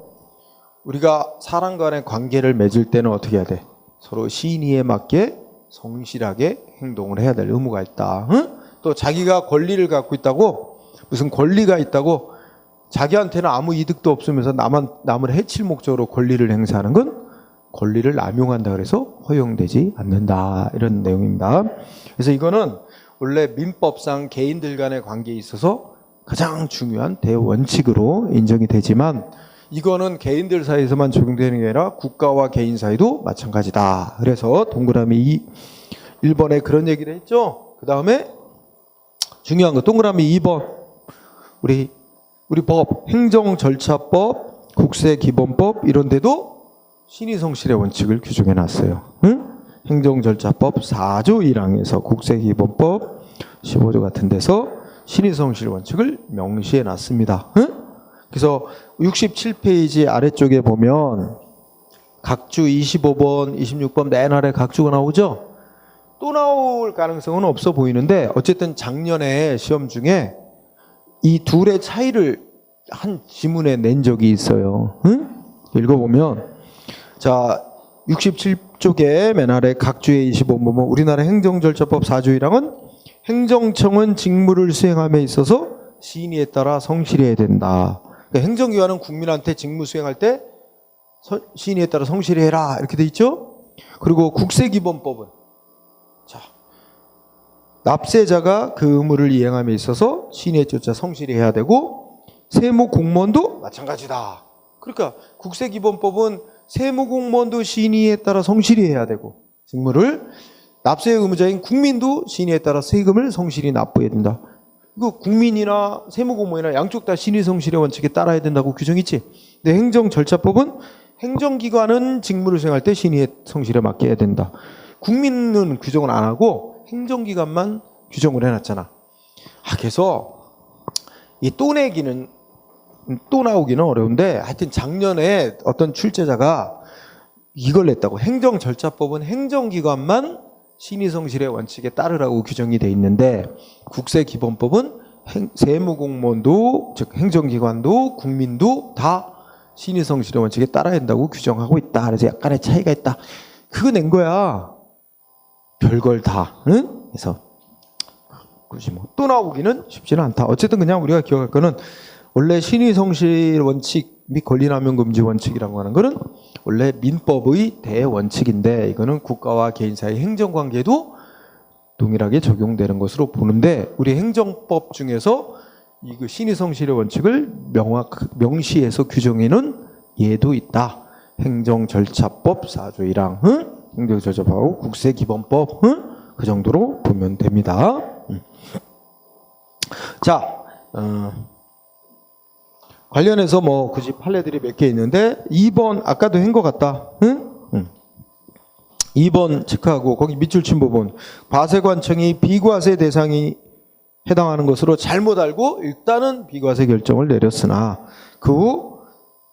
우리가 사람 간의 관계를 맺을 때는 어떻게 해야 돼? 서로 신의에 맞게 성실하게 행동을 해야 될 의무가 있다. 응? 또 자기가 권리를 갖고 있다고, 무슨 권리가 있다고 자기한테는 아무 이득도 없으면서 남을 해칠 목적으로 권리를 행사하는 건 권리를 남용한다 그래서 허용되지 않는다. 이런 내용입니다. 그래서 이거는 원래 민법상 개인들 간의 관계에 있어서 가장 중요한 대원칙으로 인정이 되지만 이거는 개인들 사이에서만 적용되는 게 아니라 국가와 개인 사이도 마찬가지다. 그래서 동그라미 1번에 그런 얘기를 했죠. 그 다음에 중요한 거 동그라미 2번 우리 법 행정절차법 국세기본법 이런 데도 신의성실의 원칙을 규정해 놨어요. 응? 행정절차법 4조 1항에서 국세기본법 15조 같은 데서 신의성실 원칙을 명시해 놨습니다. 응? 그래서 67페이지 아래쪽에 보면 각주 25번, 26번 맨 아래 각주가 나오죠? 또 나올 가능성은 없어 보이는데 어쨌든 작년에 시험 중에 이 둘의 차이를 한 지문에 낸 적이 있어요. 응? 읽어보면 자 67쪽에 맨 아래 각주의 25번 우리나라 행정절차법 4조 1항은 행정청은 직무를 수행함에 있어서 신의에 따라 성실해야 된다. 그러니까 행정기관은 국민한테 직무 수행할 때 신의에 따라 성실해라 이렇게 돼 있죠. 그리고 국세기본법은 자 납세자가 그 의무를 이행함에 있어서 신의에 쫓아 성실해야 되고 세무공무원도 마찬가지다. 그러니까 국세기본법은 세무공무원도 신의에 따라 성실해야 되고 직무를 납세 의무자인 국민도 신의에 따라 세금을 성실히 납부해야 된다. 이거 국민이나 세무공무원이나 양쪽 다 신의성실의 원칙에 따라야 된다고 규정이지. 근데 행정절차법은 행정기관은 직무를 수행할 때 신의의 성실에 맡겨야 된다. 국민은 규정을 안 하고 행정기관만 규정을 해놨잖아. 그래서 이 또 내기는 또 나오기는 어려운데 하여튼 작년에 어떤 출제자가 이걸 냈다고. 행정절차법은 행정기관만 신의성실의 원칙에 따르라고 규정이 돼 있는데 국세기본법은 세무공무원도 즉 행정기관도 국민도 다 신의성실의 원칙에 따라야 한다고 규정하고 있다. 그래서 약간의 차이가 있다. 그거 낸 거야. 별걸 다. 응? 그래서 그렇지 뭐 또 나오기는 쉽지는 않다. 어쨌든 그냥 우리가 기억할 거는 원래 신의성실 원칙 및 권리남용 금지 원칙이라고 하는 거는 원래 민법의 대원칙인데 이거는 국가와 개인 사이 행정관계도 동일하게 적용되는 것으로 보는데 우리 행정법 중에서 이 신의성실의 원칙을 명시해서 규정해놓은 예도 있다. 행정절차법 4조 1항, 응? 행정절차법하고 국세기본법, 응? 그 정도로 보면 됩니다. 자, 관련해서 뭐 굳이 판례들이 몇 개 있는데 2번 아까도 한 것 같다. 응? 2번 체크하고 거기 밑줄 친 부분 과세관청이 비과세 대상이 해당하는 것으로 잘못 알고 일단은 비과세 결정을 내렸으나 그 후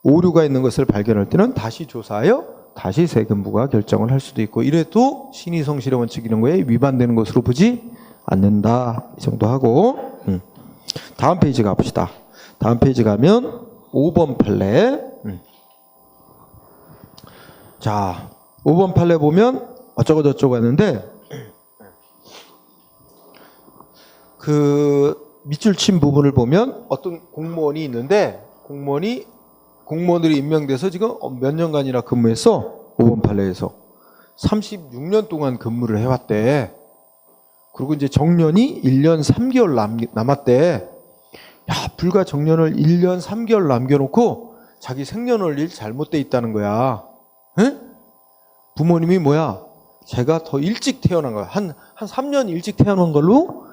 오류가 있는 것을 발견할 때는 다시 조사하여 다시 세금부가 결정을 할 수도 있고 이래도 신의성실의 원칙 이런 거에 위반되는 것으로 보지 않는다. 이 정도 하고 다음 페이지 가봅시다. 다음 페이지 가면 5번 판례. 자, 5번 판례 보면 어쩌고 저쩌고 하는데 그 밑줄 친 부분을 보면 어떤 공무원이 있는데 공무원들이 임명돼서 지금 몇 년간이나 근무했어. 5번 판례에서 36년 동안 근무를 해왔대. 그리고 이제 정년이 1년 3개월 남았대. 야, 불과 정년을 1년 3개월 남겨놓고 자기 생년월일 잘못돼 있다는 거야. 에? 부모님이 뭐야? 제가 더 일찍 태어난 거야. 한 3년 일찍 태어난 걸로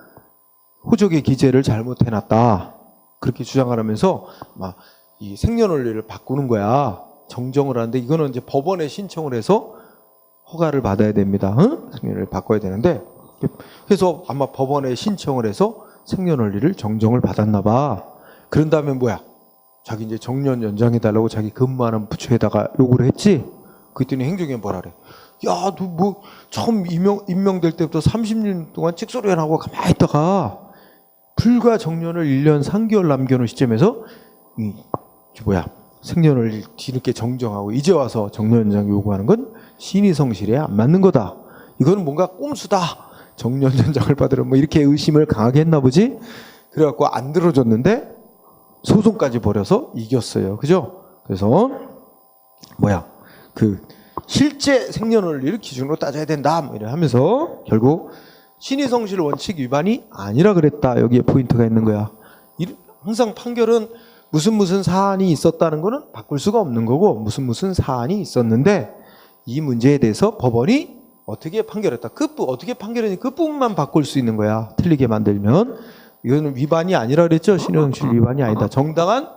호적의 기재를 잘못해놨다. 그렇게 주장하면서 막 이 생년월일을 바꾸는 거야. 정정을 하는데 이거는 이제 법원에 신청을 해서 허가를 받아야 됩니다. 응? 생년월일을 바꿔야 되는데 그래서 아마 법원에 신청을 해서 생년월일을 정정을 받았나 봐. 그런 다음에 뭐야? 자기 이제 정년 연장해달라고 자기 근무하는 부처에다가 요구를 했지. 그랬더니 행정이 뭐라 그래? 야, 너 뭐 처음 임명될 때부터 30년 동안 찍소리 안 하고 가만히 있다가 불과 정년을 1년 3개월 남겨놓은 시점에서 생년을 뒤늦게 정정하고 이제 와서 정년연장 요구하는 건 신의 성실에 안 맞는 거다. 이거는 뭔가 꼼수다. 정년연장을 받으러 뭐 이렇게 의심을 강하게 했나 보지. 그래갖고 안 들어줬는데 소송까지 벌여서 이겼어요. 그죠? 그래서 그 실제 생년월일을 기준으로 따져야 된다. 뭐 이래 하면서 결국 신의 성실 원칙 위반이 아니라 그랬다. 여기에 포인트가 있는 거야. 항상 판결은 무슨 사안이 있었다는 거는 바꿀 수가 없는 거고 무슨 사안이 있었는데 이 문제에 대해서 법원이 어떻게 판결했다. 어떻게 판결했는지 그 부분만 바꿀 수 있는 거야. 틀리게 만들면. 이거는 위반이 아니라 그랬죠. 신의 성실 위반이 아니다. 정당한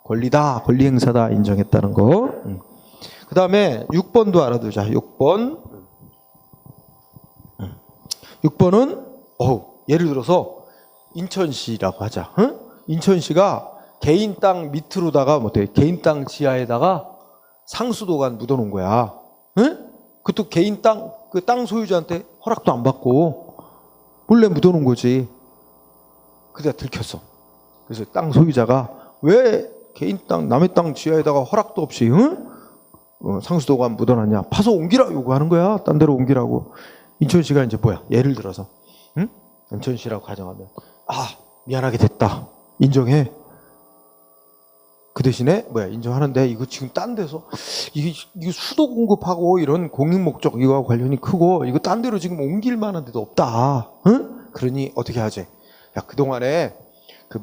권리다. 권리 행사다. 인정했다는 거. 그 다음에 6번도 알아두자. 6번은 예를 들어서 인천시라고 하자. 응? 인천시가 개인 땅 밑으로다가 개인 땅 지하에다가 상수도관 묻어놓은 거야. 응? 그것도 개인 땅, 그 땅 소유자한테 허락도 안 받고 몰래 묻어놓은 거지. 그래서 들켰어. 그래서 땅 소유자가 왜 개인 땅, 남의 땅 지하에다가 허락도 없이 상수도관 묻어놨냐? 파서 옮기라 요구하는 거야. 딴 데로 옮기라고. 인천시가 이제 예를 들어서 인천시라고 가정하면 미안하게 됐다. 인정해. 그 대신에 인정하는데 이거 지금 딴 데서 이게 수도 공급하고 이런 공익 목적 이거와 관련이 크고 이거 딴 데로 지금 옮길 만한 데도 없다. 응? 그러니 어떻게 하지? 야, 그동안에 그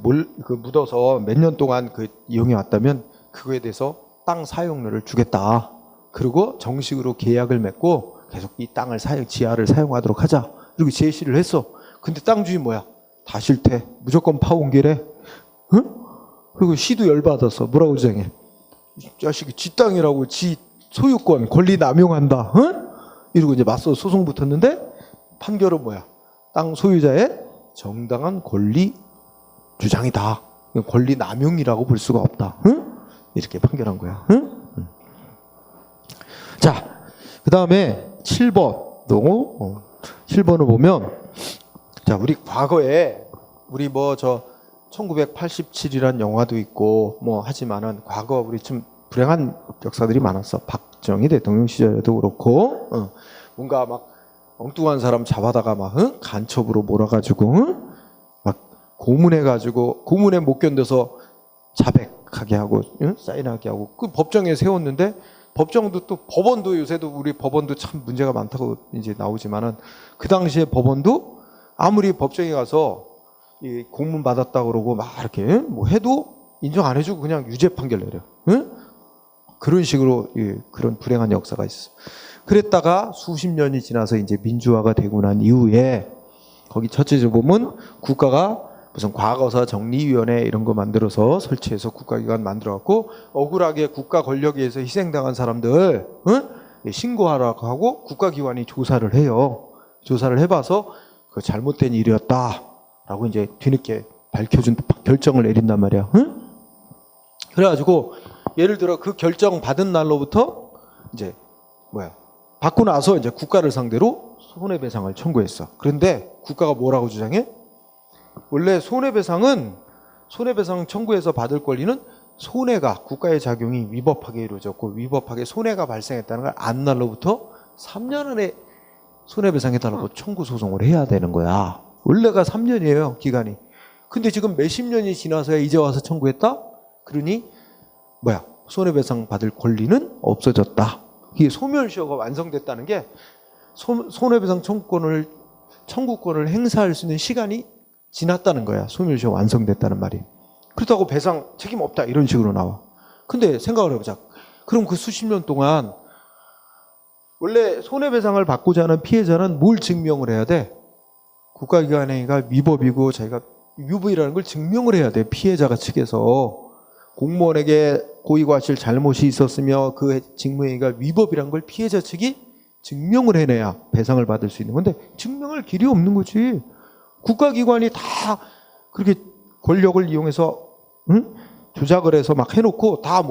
묻어서 몇 년 동안 이용해 왔다면 그거에 대해서 땅 사용료를 주겠다. 그리고 정식으로 계약을 맺고 계속 이 땅을 지하를 사용하도록 하자. 이렇게 제시를 했어. 근데 땅 주인 다 싫대. 무조건 파옮기래. 응? 그리고 시도 열받았어. 뭐라고 주장해? 이 자식이 지 땅이라고 지 소유권 권리 남용한다. 응? 이러고 이제 맞서 소송 붙었는데 판결은 땅 소유자의 정당한 권리 주장이다. 권리 남용이라고 볼 수가 없다. 응? 이렇게 판결한 거야. 응? 자, 그 다음에 7번도 7번을 보면 자, 우리 과거에 우리 1987이란 영화도 있고 하지만은 과거 우리 좀 불행한 역사들이 많았어. 박정희 대통령 시절에도 그렇고 뭔가 막 엉뚱한 사람 잡아다가 간첩으로 몰아가지고 막 고문해가지고 고문에 못 견뎌서 자백하게 하고 사인하게 하고 그 법정에 세웠는데 법정도 또 법원도 요새도 우리 법원도 참 문제가 많다고 이제 나오지만은 그 당시에 법원도 아무리 법정에 가서 이 공문 받았다 그러고 막 이렇게 해도 인정 안 해주고 그냥 유죄 판결 내려. 응? 그런 식으로 그런 불행한 역사가 있어. 그랬다가 수십 년이 지나서 이제 민주화가 되고 난 이후에 거기 첫째 보면 국가가 무슨 과거사 정리위원회 이런 거 만들어서 설치해서 국가기관 만들어갖고 억울하게 국가 권력에 의해서 희생당한 사람들 신고하라고 하고 국가기관이 조사를 해요. 조사를 해봐서 그 잘못된 일이었다라고 이제 뒤늦게 밝혀준 결정을 내린단 말이야. 응? 그래가지고 예를 들어 그 결정 받은 날로부터 이제 받고 나서 이제 국가를 상대로 손해배상을 청구했어. 그런데 국가가 뭐라고 주장해? 원래 손해배상 청구해서 받을 권리는 손해가 국가의 작용이 위법하게 이루어졌고 위법하게 손해가 발생했다는 걸 안 날로부터 3년 안에 손해배상해달라고 청구 소송을 해야 되는 거야. 원래가 3년이에요 기간이. 근데 지금 몇십 년이 지나서야 이제 와서 청구했다? 그러니 손해배상 받을 권리는 없어졌다. 이게 소멸시효가 완성됐다는 게 손해배상 청구권을 행사할 수 있는 시간이 지났다는 거야. 소멸시효 완성됐다는 말이. 그렇다고 배상 책임 없다 이런 식으로 나와. 근데 생각을 해보자. 그럼 그 수십 년 동안 원래 손해배상을 받고자 하는 피해자는 뭘 증명을 해야 돼? 국가기관행위가 위법이고 자기가 유부이라는 걸 증명을 해야 돼. 피해자가 측에서 공무원에게 고의과실 잘못이 있었으며 그 직무행위가 위법이라는 걸 피해자 측이 증명을 해내야 배상을 받을 수 있는 건데 증명할 길이 없는 거지. 국가기관이 다 그렇게 권력을 이용해서 조작을 해서 막 해놓고 다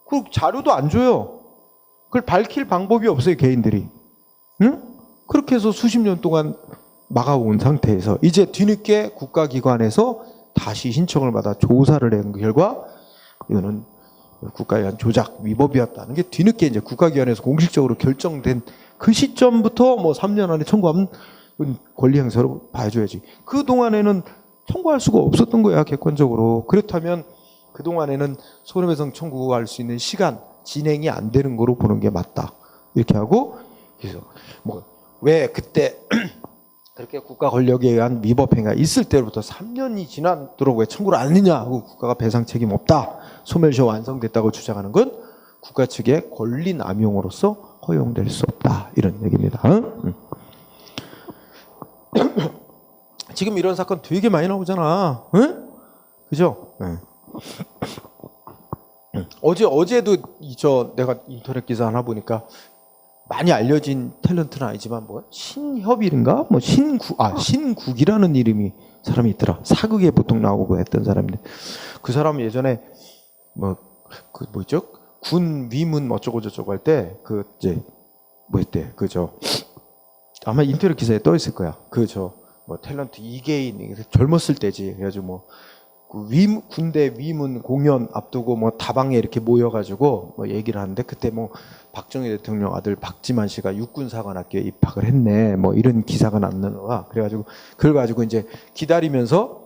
그 자료도 안 줘요. 그걸 밝힐 방법이 없어요 개인들이. 그렇게 해서 수십 년 동안 막아온 상태에서 이제 뒤늦게 국가기관에서 다시 신청을 받아 조사를 한 결과 이거는 국가에 의한 조작, 위법이었다는 게 뒤늦게 이제 국가기관에서 공식적으로 결정된 그 시점부터 뭐 3년 안에 청구하면 권리 행사로 봐줘야지. 그 동안에는 청구할 수가 없었던 거야, 객관적으로. 그렇다면 그 동안에는 손해배상 청구할 수 있는 시간 진행이 안 되는 거로 보는 게 맞다. 이렇게 하고, 그래서 뭐 왜 그때 그렇게 국가 권력에 의한 위법 행위가 있을 때로부터 3년이 지나도록 왜 청구를 안 했느냐 하고 국가가 배상 책임 없다. 소멸시효 완성됐다고 주장하는 건 국가 측의 권리 남용으로서 허용될 수 없다. 이런 얘기입니다. 지금 이런 사건 되게 많이 나오잖아. 응? 그죠? 응. 어제도 내가 인터넷 기사 하나 보니까 많이 알려진 탤런트는 아니지만 뭐 신협일인가 뭐 신국이라는 이름이 사람이 있더라. 사극에 보통 나오고 했던 사람인데 그 사람은 예전에 뭐 그 뭐죠? 군 위문 어쩌고 저쩌고 할 때 그 이제 뭐 했대? 아마 인터넷 기사에 떠 있을 거야. 뭐 탤런트 이계인 젊었을 때지. 그래가지고 뭐 군대 위문 공연 앞두고 뭐 다방에 이렇게 모여가지고 뭐 얘기를 하는데 그때 뭐 박정희 대통령 아들 박지만 씨가 육군사관학교에 입학을 했네. 뭐 이런 기사가 났는 거야. 그래가지고 그걸 가지고 이제 기다리면서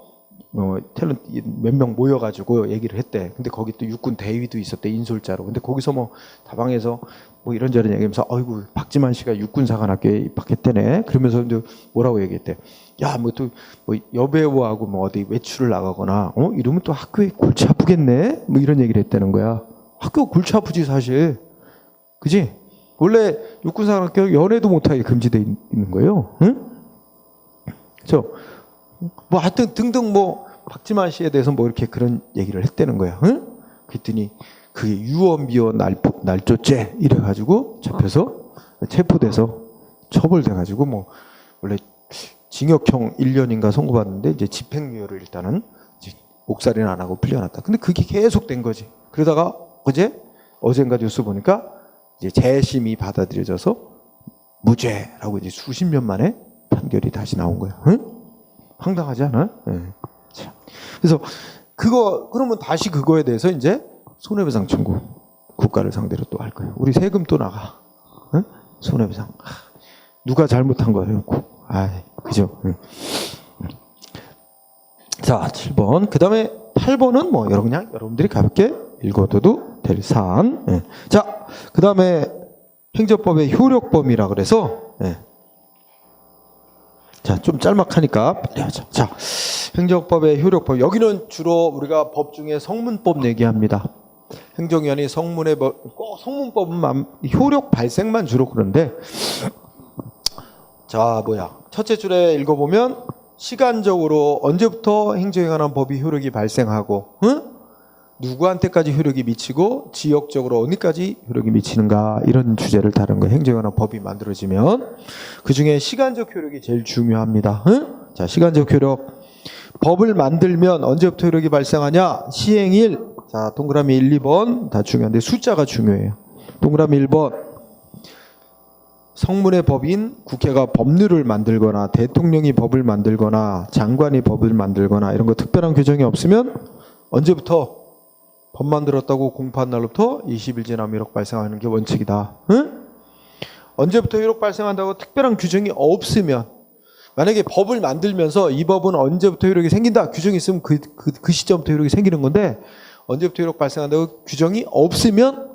뭐 탤런트 몇 명 모여가지고 얘기를 했대. 근데 거기 또 육군 대위도 있었대, 인솔자로. 근데 거기서 뭐 다방에서 뭐 이런저런 얘기하면서 어이구 박지만 씨가 육군사관학교에 입학했대네. 그러면서 이제 뭐라고 얘기했대. 야, 뭐 또 뭐 여배우하고 뭐 어디 외출을 나가거나 이러면 또 학교에 골치 아프겠네. 뭐 이런 얘기를 했다는 거야. 학교 골치 아프지 사실. 그지? 원래 육군사관학교 연애도 못하게 금지돼 있는 거예요. 응? 그렇죠? 뭐 하여튼 등등 뭐 박지만 씨에 대해서 뭐 이렇게 그런 얘기를 했다는 거야. 응? 그랬더니 그게 유언비어 날조죄 이래가지고 잡혀서 체포돼서 처벌돼가지고 뭐 원래 징역형 1년인가 선고받는데 이제 집행유예를 일단은 이제 옥살이는 안 하고 풀려났다. 근데 그게 계속 된 거지. 그러다가 어젠가 뉴스 보니까 이제 재심이 받아들여져서 무죄라고 이제 수십 년 만에 판결이 다시 나온 거야. 응? 황당하지 않아? 네. 참. 그래서 그러면 다시 그거에 대해서 이제 손해배상 청구 국가를 상대로 또 할 거예요. 우리 세금 또 나가. 응? 손해배상. 누가 잘못한 거예요? 그죠? 응. 자, 7번. 그 다음에 8번은 뭐 그냥 여러분들이 가볍게 읽어둬도 될 사안. 네. 자, 그 다음에 행정법의 효력범위라 그래서 자, 좀 짤막하니까 빨리 하자. 자, 행정법의 효력법. 여기는 주로 우리가 법 중에 성문법 얘기합니다. 행정위원이 꼭 성문법은 효력 발생만 주로 그런데 자, 첫째 줄에 읽어보면 시간적으로 언제부터 행정에 관한 법이 효력이 발생하고 누구한테까지 효력이 미치고 지역적으로 어디까지 효력이 미치는가 이런 주제를 다룬 거예요. 행정에 관한 법이 만들어지면 그중에 시간적 효력이 제일 중요합니다. 자, 시간적 효력. 법을 만들면 언제부터 효력이 발생하냐? 시행일. 자, 동그라미 1, 2번 다 중요한데 숫자가 중요해요. 동그라미 1번. 성문의 법인 국회가 법률을 만들거나 대통령이 법을 만들거나 장관이 법을 만들거나 이런 거 특별한 규정이 없으면 언제부터 법 만들었다고 공포한 날로부터 20일 지나면 효력 발생하는 게 원칙이다. 응? 언제부터 효력 발생한다고 특별한 규정이 없으면 만약에 법을 만들면서 이 법은 언제부터 효력이 생긴다 규정이 있으면 그 시점부터 효력이 생기는 건데 언제부터 효력 발생한다고 규정이 없으면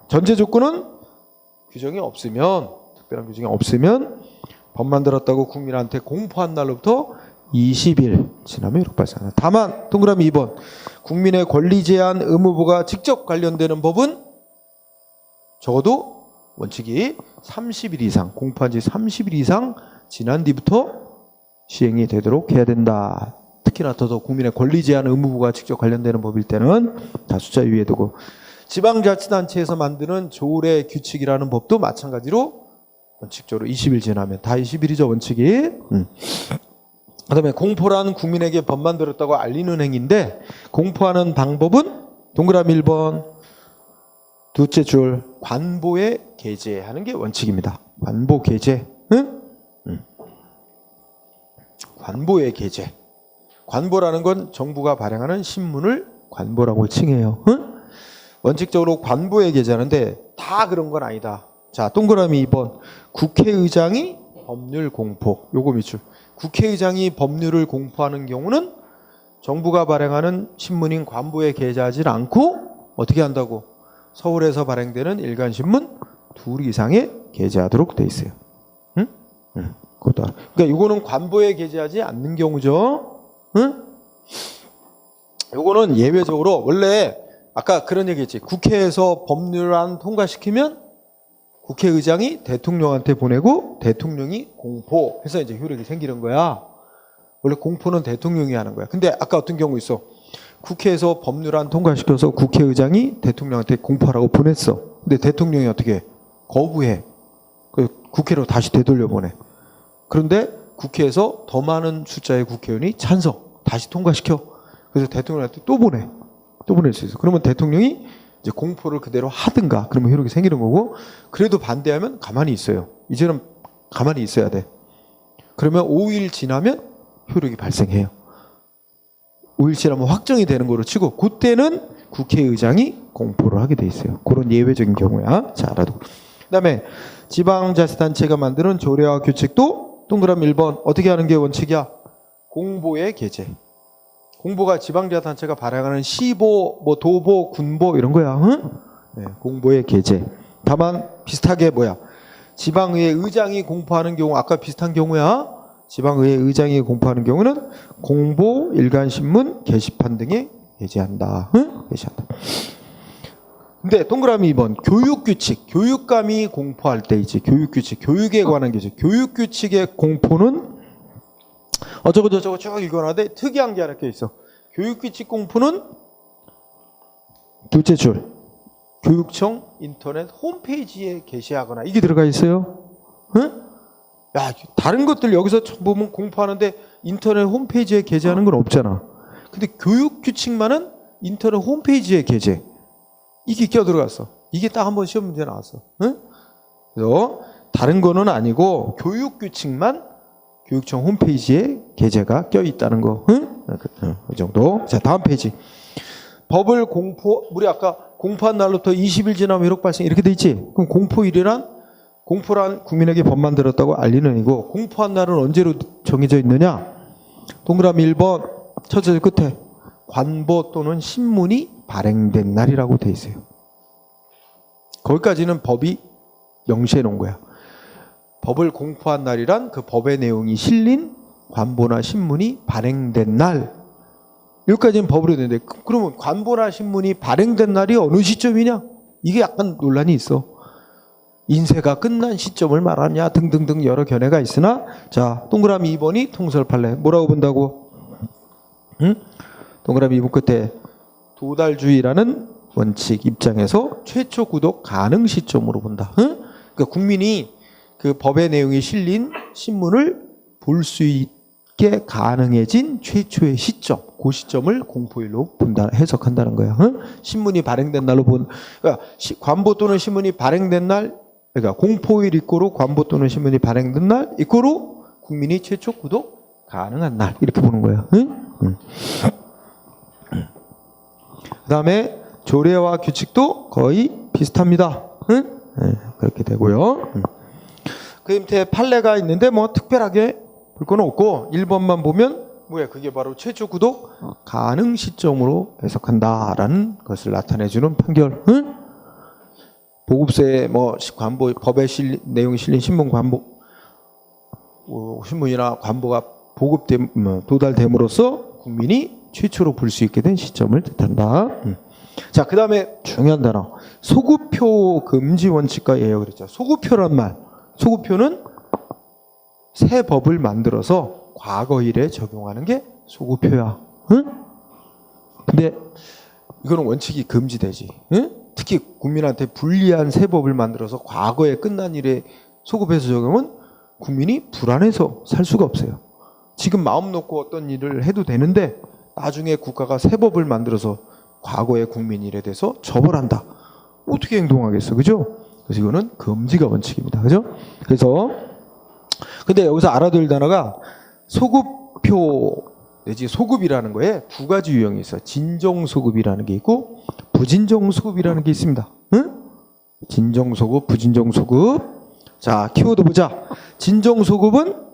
전제 조건은 규정이 없으면 특별한 규정이 없으면 법 만들었다고 국민한테 공포한 날로부터 20일 지나면 효력 발생한다. 다만 동그라미 2번 국민의 권리 제한 의무부가 직접 관련되는 법은 적어도 원칙이 30일 이상 공포한 지 30일 이상 지난 뒤부터 시행이 되도록 해야 된다. 특히나 더 국민의 권리 제한 의무부가 직접 관련되는 법일 때는 다 숫자 위에 두고 지방자치단체에서 만드는 조례 규칙이라는 법도 마찬가지로 원칙적으로 20일 지나면 다 20일이죠 원칙이. 그 다음에 공포란 국민에게 법 만들었다고 알리는 행위인데 공포하는 방법은 동그라미 1번 둘째 줄 관보에 게재하는 게 원칙입니다. 관보 게재. 관보에 게재. 관보라는 건 정부가 발행하는 신문을 관보라고 칭해요. 응? 원칙적으로 관보의 계좌인데 다 그런 건 아니다. 자, 동그라미 2번. 국회의장이 법률 공포. 요거 밑줄. 국회의장이 법률을 공포하는 경우는 정부가 발행하는 신문인 관보에 계좌하지 않고 어떻게 한다고? 서울에서 발행되는 일간신문 2 이상에 게재하도록 돼 있어요. 응? 응. 그러니까 이거는 관보에 게재하지 않는 경우죠. 응? 요거는 예외적으로 원래 아까 그런 얘기했지. 국회에서 법률안 통과시키면 국회의장이 대통령한테 보내고 대통령이 공포해서 이제 효력이 생기는 거야. 원래 공포는 대통령이 하는 거야. 근데 아까 어떤 경우 있어. 국회에서 법률안 통과시켜서 국회의장이 대통령한테 공포하라고 보냈어. 근데 대통령이 어떻게 해? 거부해. 국회로 다시 되돌려보내. 그런데 국회에서 더 많은 숫자의 국회의원이 찬성. 다시 통과시켜. 그래서 대통령한테 또 보내. 또 보낼 수 있어. 그러면 대통령이 이제 공포를 그대로 하든가 그러면 효력이 생기는 거고, 그래도 반대하면 가만히 있어요. 이제는 가만히 있어야 돼. 그러면 5일 지나면 효력이 발생해요. 5일 지나면 확정이 되는 거로 치고 그때는 국회의장이 공포를 하게 돼 있어요. 그런 예외적인 경우야. 자, 알아두고. 그다음에 지방자치단체가 만드는 조례와 규칙도 동그라미 1번 어떻게 하는 게 원칙이야? 공보의 게재. 공보가 지방자치단체가 발행하는 시보, 뭐 도보, 군보 이런 거야. 응? 네, 공보의 게재. 다만 비슷하게 뭐야? 지방의회 의장이 공포하는 경우 아까 비슷한 경우야. 지방의회 의장이 공포하는 경우는 공보, 일간신문, 게시판 등에 게재한다. 응? 게재한다. 근데 동그라미 2번 교육규칙. 교육감이 공포할 때 있지. 교육규칙. 교육에 관한 게지. 교육규칙의 공포는 어쩌고 저쩌고 쭉 읽어놨는데 특이한 게 하나 껴 있어. 교육규칙 공포는 둘째 줄. 교육청 인터넷 홈페이지에 게시하거나 이게 들어가 있어요. 응? 야, 다른 것들 여기서 보면 공포하는데 인터넷 홈페이지에 게재하는 건 없잖아. 근데 교육규칙만은 인터넷 홈페이지에 게재. 이게 끼어 들어갔어. 이게 딱 한 번 시험 문제 나왔어. 응? 그래서 다른 거는 아니고 교육규칙만 교육청 홈페이지에 게재가 껴 있다는 거. 응? 그 정도. 자, 다음 페이지. 법을 우리 아까 공포한 날로부터 20일 지나면 효력 발생 이렇게 돼 있지. 그럼 공포란 국민에게 법 만들었다고 알리는 의미고, 공포한 날은 언제로 정해져 있느냐? 동그라미 1번 첫째 줄 끝에 관보 또는 신문이 발행된 날이라고 돼 있어요. 거기까지는 법이 명시해 놓은 거야. 법을 공포한 날이란 그 법의 내용이 실린 관보나 신문이 발행된 날. 여기까지는 법으로 되는데 그러면 관보나 신문이 발행된 날이 어느 시점이냐? 이게 약간 논란이 있어. 인쇄가 끝난 시점을 말하냐 등등등 여러 견해가 있으나, 자, 동그라미 2번이 통설판례. 뭐라고 본다고? 응? 동그라미 2번 끝에 도달주의라는 원칙 입장에서 최초 구독 가능 시점으로 본다. 응? 그러니까 국민이 그 법의 내용이 실린 신문을 볼 수 있게 가능해진 최초의 시점, 그 시점을 공포일로 본다, 해석한다는 거야. 응? 신문이 발행된 날로 그러니까 관보 또는 신문이 발행된 날, 그러니까 공포일 이꼬로 관보 또는 신문이 발행된 날 이꼬로 국민이 최초 구독 가능한 날, 이렇게 보는 거야. 응? 응. 그 다음에 조례와 규칙도 거의 비슷합니다. 응? 네, 그렇게 되고요. 그 밑에 판례가 있는데 뭐 특별하게 볼 건 없고 1번만 보면 뭐야, 그게 바로 최초 구독 가능 시점으로 해석한다라는 것을 나타내주는 판결. 응? 보급세 뭐 관보 법에 내용이 실린 신문 관보 신문이나 관보가 도달됨으로써 국민이 최초로 볼 수 있게 된 시점을 뜻한다. 자, 그 다음에 중요한 단어. 소구표 금지 원칙과 예요 그랬죠. 소구표란 말. 소구표는 새 법을 만들어서 과거 일에 적용하는 게 소구표야. 응? 근데 이거는 원칙이 금지되지. 응? 특히 국민한테 불리한 새 법을 만들어서 과거에 끝난 일에 소급해서 적용은 국민이 불안해서 살 수가 없어요. 지금 마음 놓고 어떤 일을 해도 되는데 나중에 국가가 새 법을 만들어서 과거의 국민 일에 대해서 처벌한다. 어떻게 행동하겠어, 그죠? 그래서 이거는 금지가 원칙입니다, 그죠? 그래서 근데 여기서 알아둘 단어가 소급표 내지 소급이라는 거에 두 가지 유형이 있어. 진정소급이라는 게 있고 부진정소급이라는 게 있습니다. 응? 진정소급, 부진정소급. 자, 키워드 보자. 진정소급은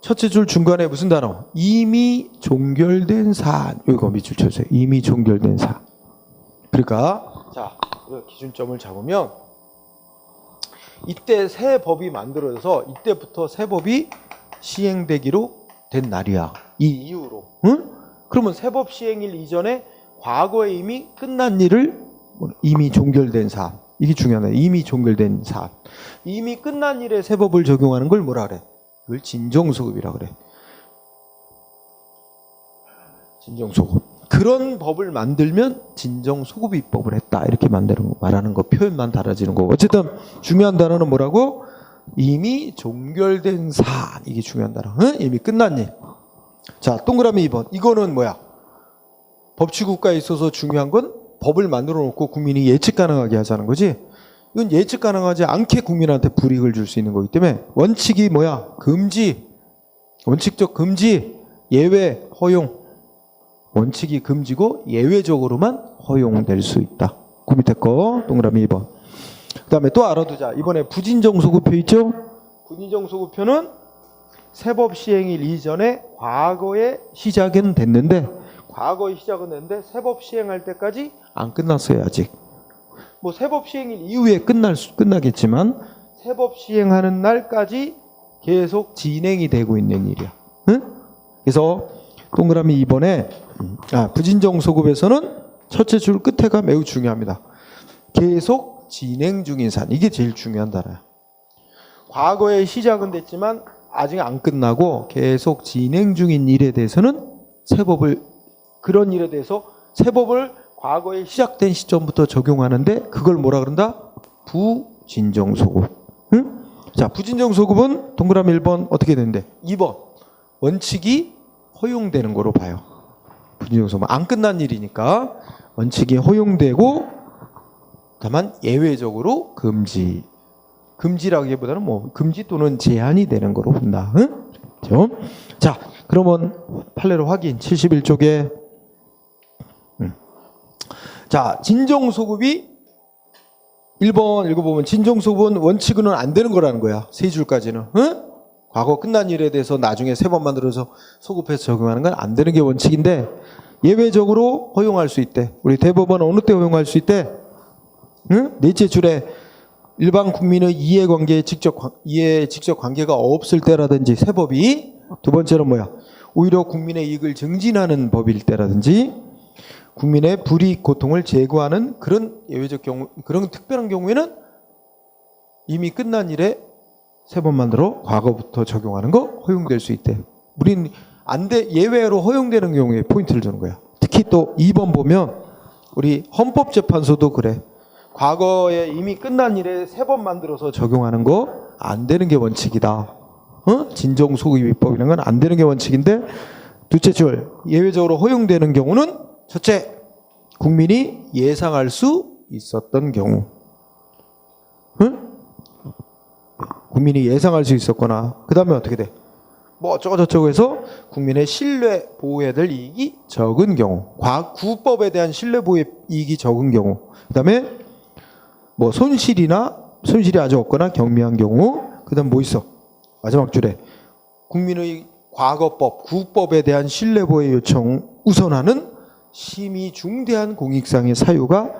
첫째 줄 중간에 무슨 단어? 이미 종결된 사안. 이거 밑줄 쳐주세요. 이미 종결된 사안. 그러니까 자, 기준점을 잡으면 이때 새 법이 만들어져서 이때부터 새 법이 시행되기로 된 날이야. 이 이후로. 응? 그러면 새 법 시행일 이전에 과거에 이미 끝난 일을 이미 종결된 사안. 이게 중요하다. 이미 종결된 사안. 이미 끝난 일에 새 법을 적용하는 걸 뭐라 그래? 이걸 진정소급이라 그래. 진정소급. 그런 법을 만들면 진정소급 입법을 했다. 이렇게 말하는 거, 표현만 달라지는 거고. 어쨌든 중요한 단어는 뭐라고? 이미 종결된 사안. 이게 중요한 단어. 응? 이미 끝난 일. 자, 동그라미 2번. 이거는 뭐야? 법치국가에 있어서 중요한 건 법을 만들어 놓고 국민이 예측 가능하게 하자는 거지. 이건 예측 가능하지 않게 국민한테 불이익을 줄 수 있는 거기 때문에 원칙이 뭐야? 금지. 원칙적 금지. 예외, 허용. 원칙이 금지고 예외적으로만 허용될 수 있다. 그 밑에 거 동그라미 2번. 그 다음에 또 알아두자. 이번에 부진정소급표 있죠? 부진정소급표는 새법 시행일 이전에 과거에 시작은 됐는데 새법 시행할 때까지 안 끝났어요. 아직. 뭐 새법 시행일 이후에 끝나겠지만 새법 시행하는 날까지 계속 진행이 되고 있는 일이야. 응? 그래서 동그라미 2번에 부진정소급에서는 첫째 줄 끝에가 매우 중요합니다. 계속 진행 중인 사안. 이게 제일 중요한 단어야. 과거에 시작은 됐지만 아직 안 끝나고 계속 진행 중인 일에 대해서는 그런 일에 대해서 새법을 과거에 시작된 시점부터 적용하는데 그걸 뭐라 그런다? 부진정소급. 응? 자, 부진정소급은 동그라미 1번 어떻게 되는데? 2번 원칙이 허용되는 거로 봐요. 부진정소급은 안 끝난 일이니까 원칙이 허용되고 다만 예외적으로 금지. 금지라기보다는 뭐 금지 또는 제한이 되는 거로 본다. 응? 그렇죠? 자, 그러면 판례로 확인. 71쪽에 자, 진정소급이 1번 읽어보면 진정소급은 원칙으로는 안 되는 거라는 거야. 세 줄까지는. 응? 과거 끝난 일에 대해서 나중에 세 번 만들어서 소급해서 적용하는 건 안 되는 게 원칙인데 예외적으로 허용할 수 있대. 우리 대법원 어느 때 허용할 수 있대? 응? 넷째 줄에 일반 국민의 이해관계에 직접 관계가 없을 때라든지 새 법이. 두 번째는 뭐야? 오히려 국민의 이익을 증진하는 법일 때라든지 국민의 불이익 고통을 제거하는 그런 예외적 경우, 그런 특별한 경우에는 이미 끝난 일에 새 법 만들어 과거부터 적용하는 거 허용될 수 있대. 우린 예외로 허용되는 경우에 포인트를 주는 거야. 특히 또 2번 보면 우리 헌법재판소도 그래. 과거에 이미 끝난 일에 새 법 만들어서 적용하는 거 안 되는 게 원칙이다. 진정소급 입법이라는 건 안 되는 게 원칙인데 둘째 줄 예외적으로 허용되는 경우는 첫째, 국민이 예상할 수 있었던 경우. 응? 국민이 예상할 수 있었거나 그 다음에 어떻게 돼? 뭐 어쩌고저쩌고 해서 국민의 신뢰 보호해야 될 이익이 적은 경우. 구법에 대한 신뢰 보호의 이익이 적은 경우. 그 다음에 뭐 손실이 아주 없거나 경미한 경우. 그 다음 뭐 있어? 마지막 줄에 국민의 과거법, 구법에 대한 신뢰 보호의 요청 우선하는 심히 중대한 공익상의 사유가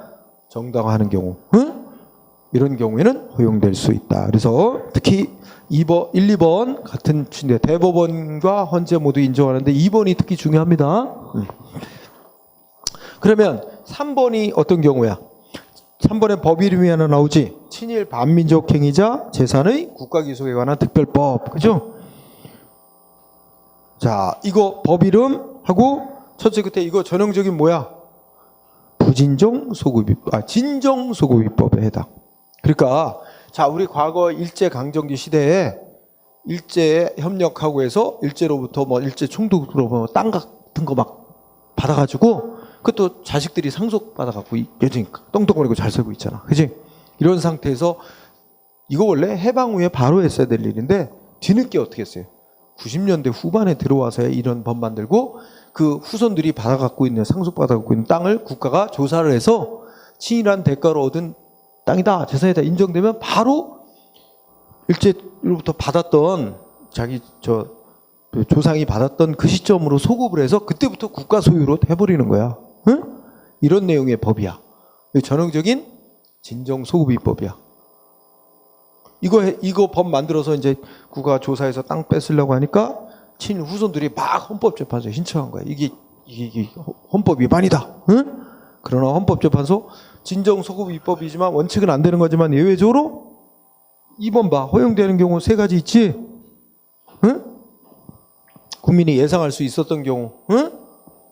정당화하는 경우. 응? 이런 경우에는 허용될 수 있다. 그래서 특히 2번, 1, 2번 같은 취인데 대법원과 헌재 모두 인정하는데 2번이 특히 중요합니다. 그러면 3번이 어떤 경우야? 3번에 법 이름이 하나 나오지. 친일 반민족 행위자 재산의 국가기속에 관한 특별법. 그죠? 자, 이거 법 이름하고 첫째 끝에 이거 전형적인 뭐야? 진정소급입법에 해당. 그러니까 자, 우리 과거 일제강점기 시대에 일제에 협력하고 해서 일제로부터 일제 총독으로 땅 같은 거 막 받아가지고 그것도 자식들이 상속받아갖고 여전히 떵떵거리고 잘 살고 있잖아. 그치? 이런 상태에서 이거 원래 해방 후에 바로 했어야 될 일인데 뒤늦게 어떻게 했어요? 90년대 후반에 들어와서야 이런 법 만들고 그 후손들이 받아갖고 있는 상속받아갖고 있는 땅을 국가가 조사를 해서 친일한 대가로 얻은 땅이다, 재산이다 인정되면 바로 일제로부터 받았던 자기 그 조상이 받았던 그 시점으로 소급을 해서 그때부터 국가 소유로 해버리는 거야. 응? 이런 내용의 법이야. 전형적인 진정소급입법이야. 이거 법 만들어서 이제 국가 조사해서 땅 뺏으려고 하니까 친일 후손들이 막 헌법재판소에 신청한 거야. 이게 헌법 위반이다. 응? 그러나 헌법재판소 진정소급입법이지만 원칙은 안 되는 거지만 예외적으로 2번 봐. 허용되는 경우 3가지 있지? 응? 국민이 예상할 수 있었던 경우. 응?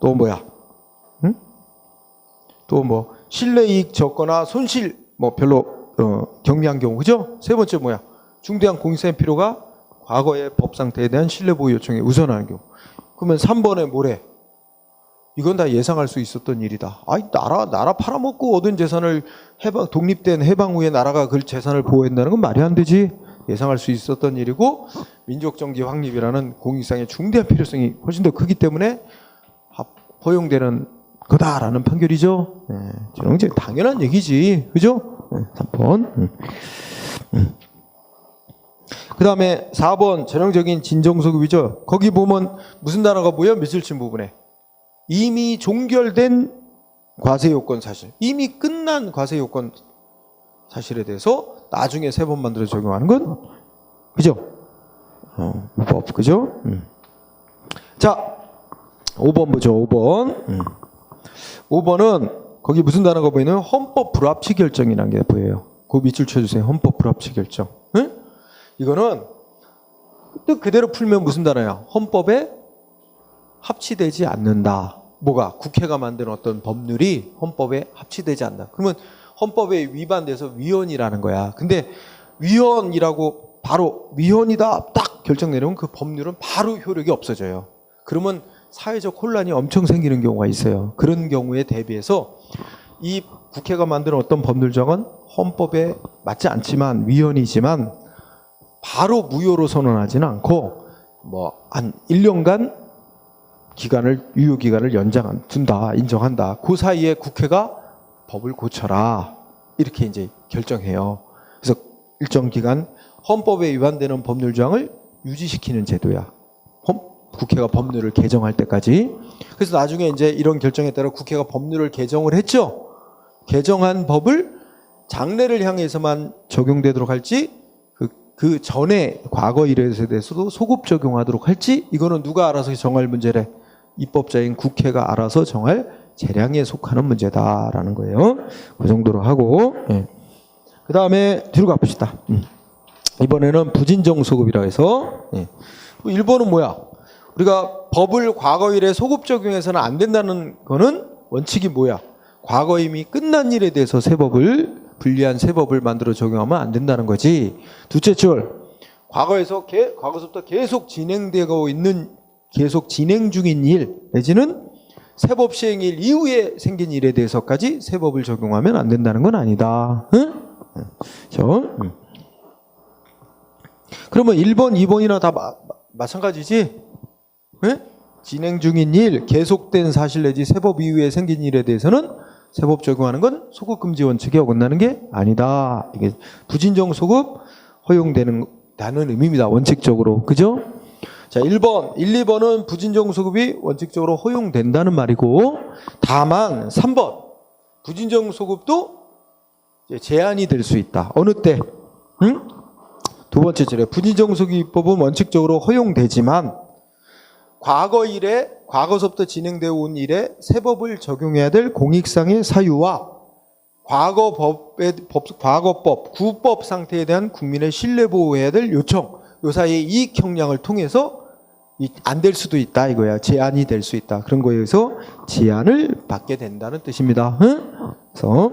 또 뭐야? 응? 또 뭐 실내이익 적거나 손실 뭐 별로 경미한 경우. 그죠? 3번째 뭐야? 중대한 공익성의 필요가 과거의 법 상태에 대한 신뢰보호 요청에 우선하는 경우. 그러면 3번에 뭐래? 이건 다 예상할 수 있었던 일이다. 아이, 나라 팔아먹고 얻은 재산을 독립된 해방 후에 나라가 그 재산을 보호한다는 건 말이 안 되지. 예상할 수 있었던 일이고 민족정기 확립이라는 공익상의 중대한 필요성이 훨씬 더 크기 때문에 허용되는 거다라는 판결이죠. 네, 저는 이제 당연한 얘기지. 그죠? 네, 3번. 그 다음에 4번 전형적인 진정소급이죠. 거기 보면 무슨 단어가 보여? 밑줄 친 부분에. 이미 종결된 과세요건 사실. 이미 끝난 과세요건 사실에 대해서 나중에 3번 만들어 적용하는 건 그죠? 법 그죠? 자 5번 보죠. 5번 5번은 거기 무슨 단어가 보이냐면 헌법 불합치 결정이라는 게 보여요. 그 밑줄 쳐주세요. 헌법 불합치 결정. 응? 이거는 또 그대로 풀면 무슨 단어야? 헌법에 합치되지 않는다. 뭐가? 국회가 만든 어떤 법률이 헌법에 합치되지 않는다. 그러면 헌법에 위반돼서 위헌이라는 거야. 근데 위헌이라고 바로 위헌이다 딱 결정 내리면 그 법률은 바로 효력이 없어져요. 그러면 사회적 혼란이 엄청 생기는 경우가 있어요. 그런 경우에 대비해서 이 국회가 만든 어떤 법률정은 헌법에 맞지 않지만 위헌이지만 바로 무효로 선언하지는 않고 뭐 한 1년간 유효기간을 둔다, 인정한다. 그 사이에 국회가 법을 고쳐라. 이렇게 이제 결정해요. 그래서 일정 기간 헌법에 위반되는 법률 조항을 유지시키는 제도야. 국회가 법률을 개정할 때까지. 그래서 나중에 이제 이런 결정에 따라 국회가 법률을 개정을 했죠. 개정한 법을 장래를 향해서만 적용되도록 할지 그 전에 과거 일에 대해서도 소급 적용하도록 할지 이거는 누가 알아서 정할 문제래. 입법자인 국회가 알아서 정할 재량에 속하는 문제다라는 거예요. 그 정도로 하고 그 다음에 뒤로 가봅시다. 이번에는 부진정소급이라고 해서 1번은 뭐야? 우리가 법을 과거 일에 소급 적용해서는 안 된다는 거는 원칙이 뭐야? 과거 이미 끝난 일에 대해서 불리한 새 법을 만들어 적용하면 안 된다는 거지. 둘째 줄, 과거서부터 계속 진행되고 있는 계속 진행 중인 일 내지는 새법 시행일 이후에 생긴 일에 대해서까지 새 법을 적용하면 안 된다는 건 아니다. 응? 그러면 1번, 2번이나 다 마찬가지지? 응? 진행 중인 일, 계속된 사실 내지 새법 이후에 생긴 일에 대해서는 새법 적용하는 건 소급금지 원칙에 어긋나는 게 아니다. 이게 부진정 소급 허용되는 의미입니다. 원칙적으로. 그죠? 자, 1번, 1, 2번은 부진정 소급이 원칙적으로 허용된다는 말이고, 다만 3번 부진정 소급도 제한이 될 수 있다. 어느 때? 응? 두 번째 줄에 부진정 소급 입법은 원칙적으로 허용되지만 과거서부터 진행되어 온 일에 새 법을 적용해야 될 공익상의 사유와 과거법, 구법 상태에 대한 국민의 신뢰 보호해야 될 요청, 요 사이의 이익 형량을 통해서 안 될 수도 있다 이거야. 제한이 될 수 있다. 그런 거에 의해서 제한을 받게 된다는 뜻입니다. 응? 그래서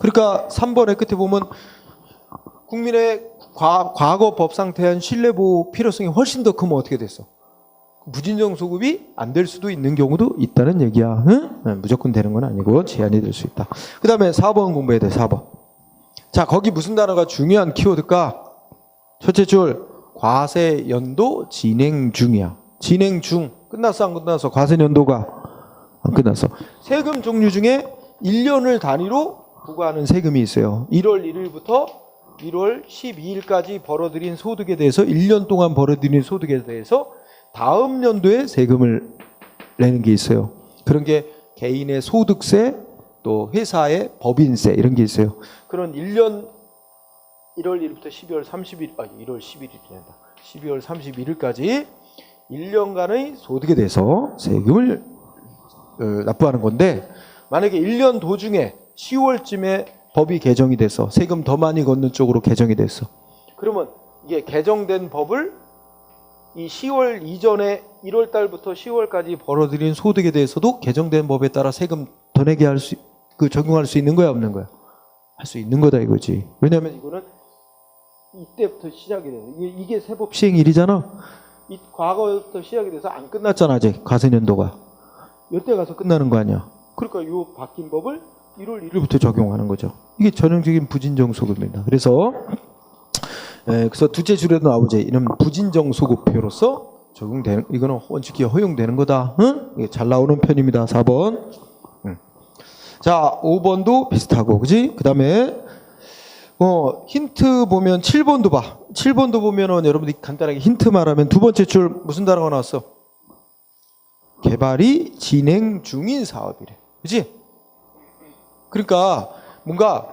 그러니까 3번의 끝에 보면 국민의 과거 법 상태에 대한 신뢰 보호 필요성이 훨씬 더 크면 어떻게 됐어? 부진정 소급이 안 될 수도 있는 경우도 있다는 얘기야. 응? 무조건 되는 건 아니고 제한이 될 수 있다. 그 다음에 4번 공부해야 돼. 4번. 자, 거기 무슨 단어가 중요한 키워드일까? 첫째 줄 과세연도 진행 중이야. 진행 중. 끝났어 안 끝났어? 과세연도가 안 끝났어. 세금 종류 중에 1년을 단위로 부과하는 세금이 있어요. 1월 1일부터 1월 12일까지 벌어들인 소득에 대해서 1년 동안 벌어들인 소득에 대해서 다음 연도에 세금을 내는 게 있어요. 그런 게 개인의 소득세, 또 회사의 법인세 이런 게 있어요. 그런 1년 1월 1일부터 12월 30일, 1월 11일이란다. 12월 31일까지 1년간의 소득에 대해서 세금을 납부하는 건데, 만약에 1년 도중에 10월쯤에 법이 개정이 돼서 세금 더 많이 걷는 쪽으로 개정이 됐어. 그러면 이게 개정된 법을 이 10월 이전에 1월 달부터 10월까지 벌어들인 소득에 대해서도 개정된 법에 따라 세금 더 내게 할 수, 적용할 수 있는 거야, 없는 거야? 할 수 있는 거다 이거지. 왜냐하면 이거는 이때부터 시작이 돼요. 이게 세법 시행일이잖아. 이 과거부터 시작이 돼서 안 끝났잖아 아직 과세년도가. 이때 가서 끝나는 거 아니야. 그러니까 이 바뀐 법을 1월 1일부터 적용하는 거죠. 이게 전형적인 부진정 소급입니다. 그래서 둘째 줄에도 나오죠. 이런 부진정 소급표로서 적용되는, 이거는 원칙이 허용되는 거다. 응? 이게 잘 나오는 편입니다. 4번. 자, 5번도 비슷하고, 그지? 그 다음에 힌트 보면 7번도 봐. 7번도 보면은 여러분들이 간단하게 힌트 말하면 두 번째 줄 무슨 단어가 나왔어? 개발이 진행 중인 사업이래. 그지? 그러니까 뭔가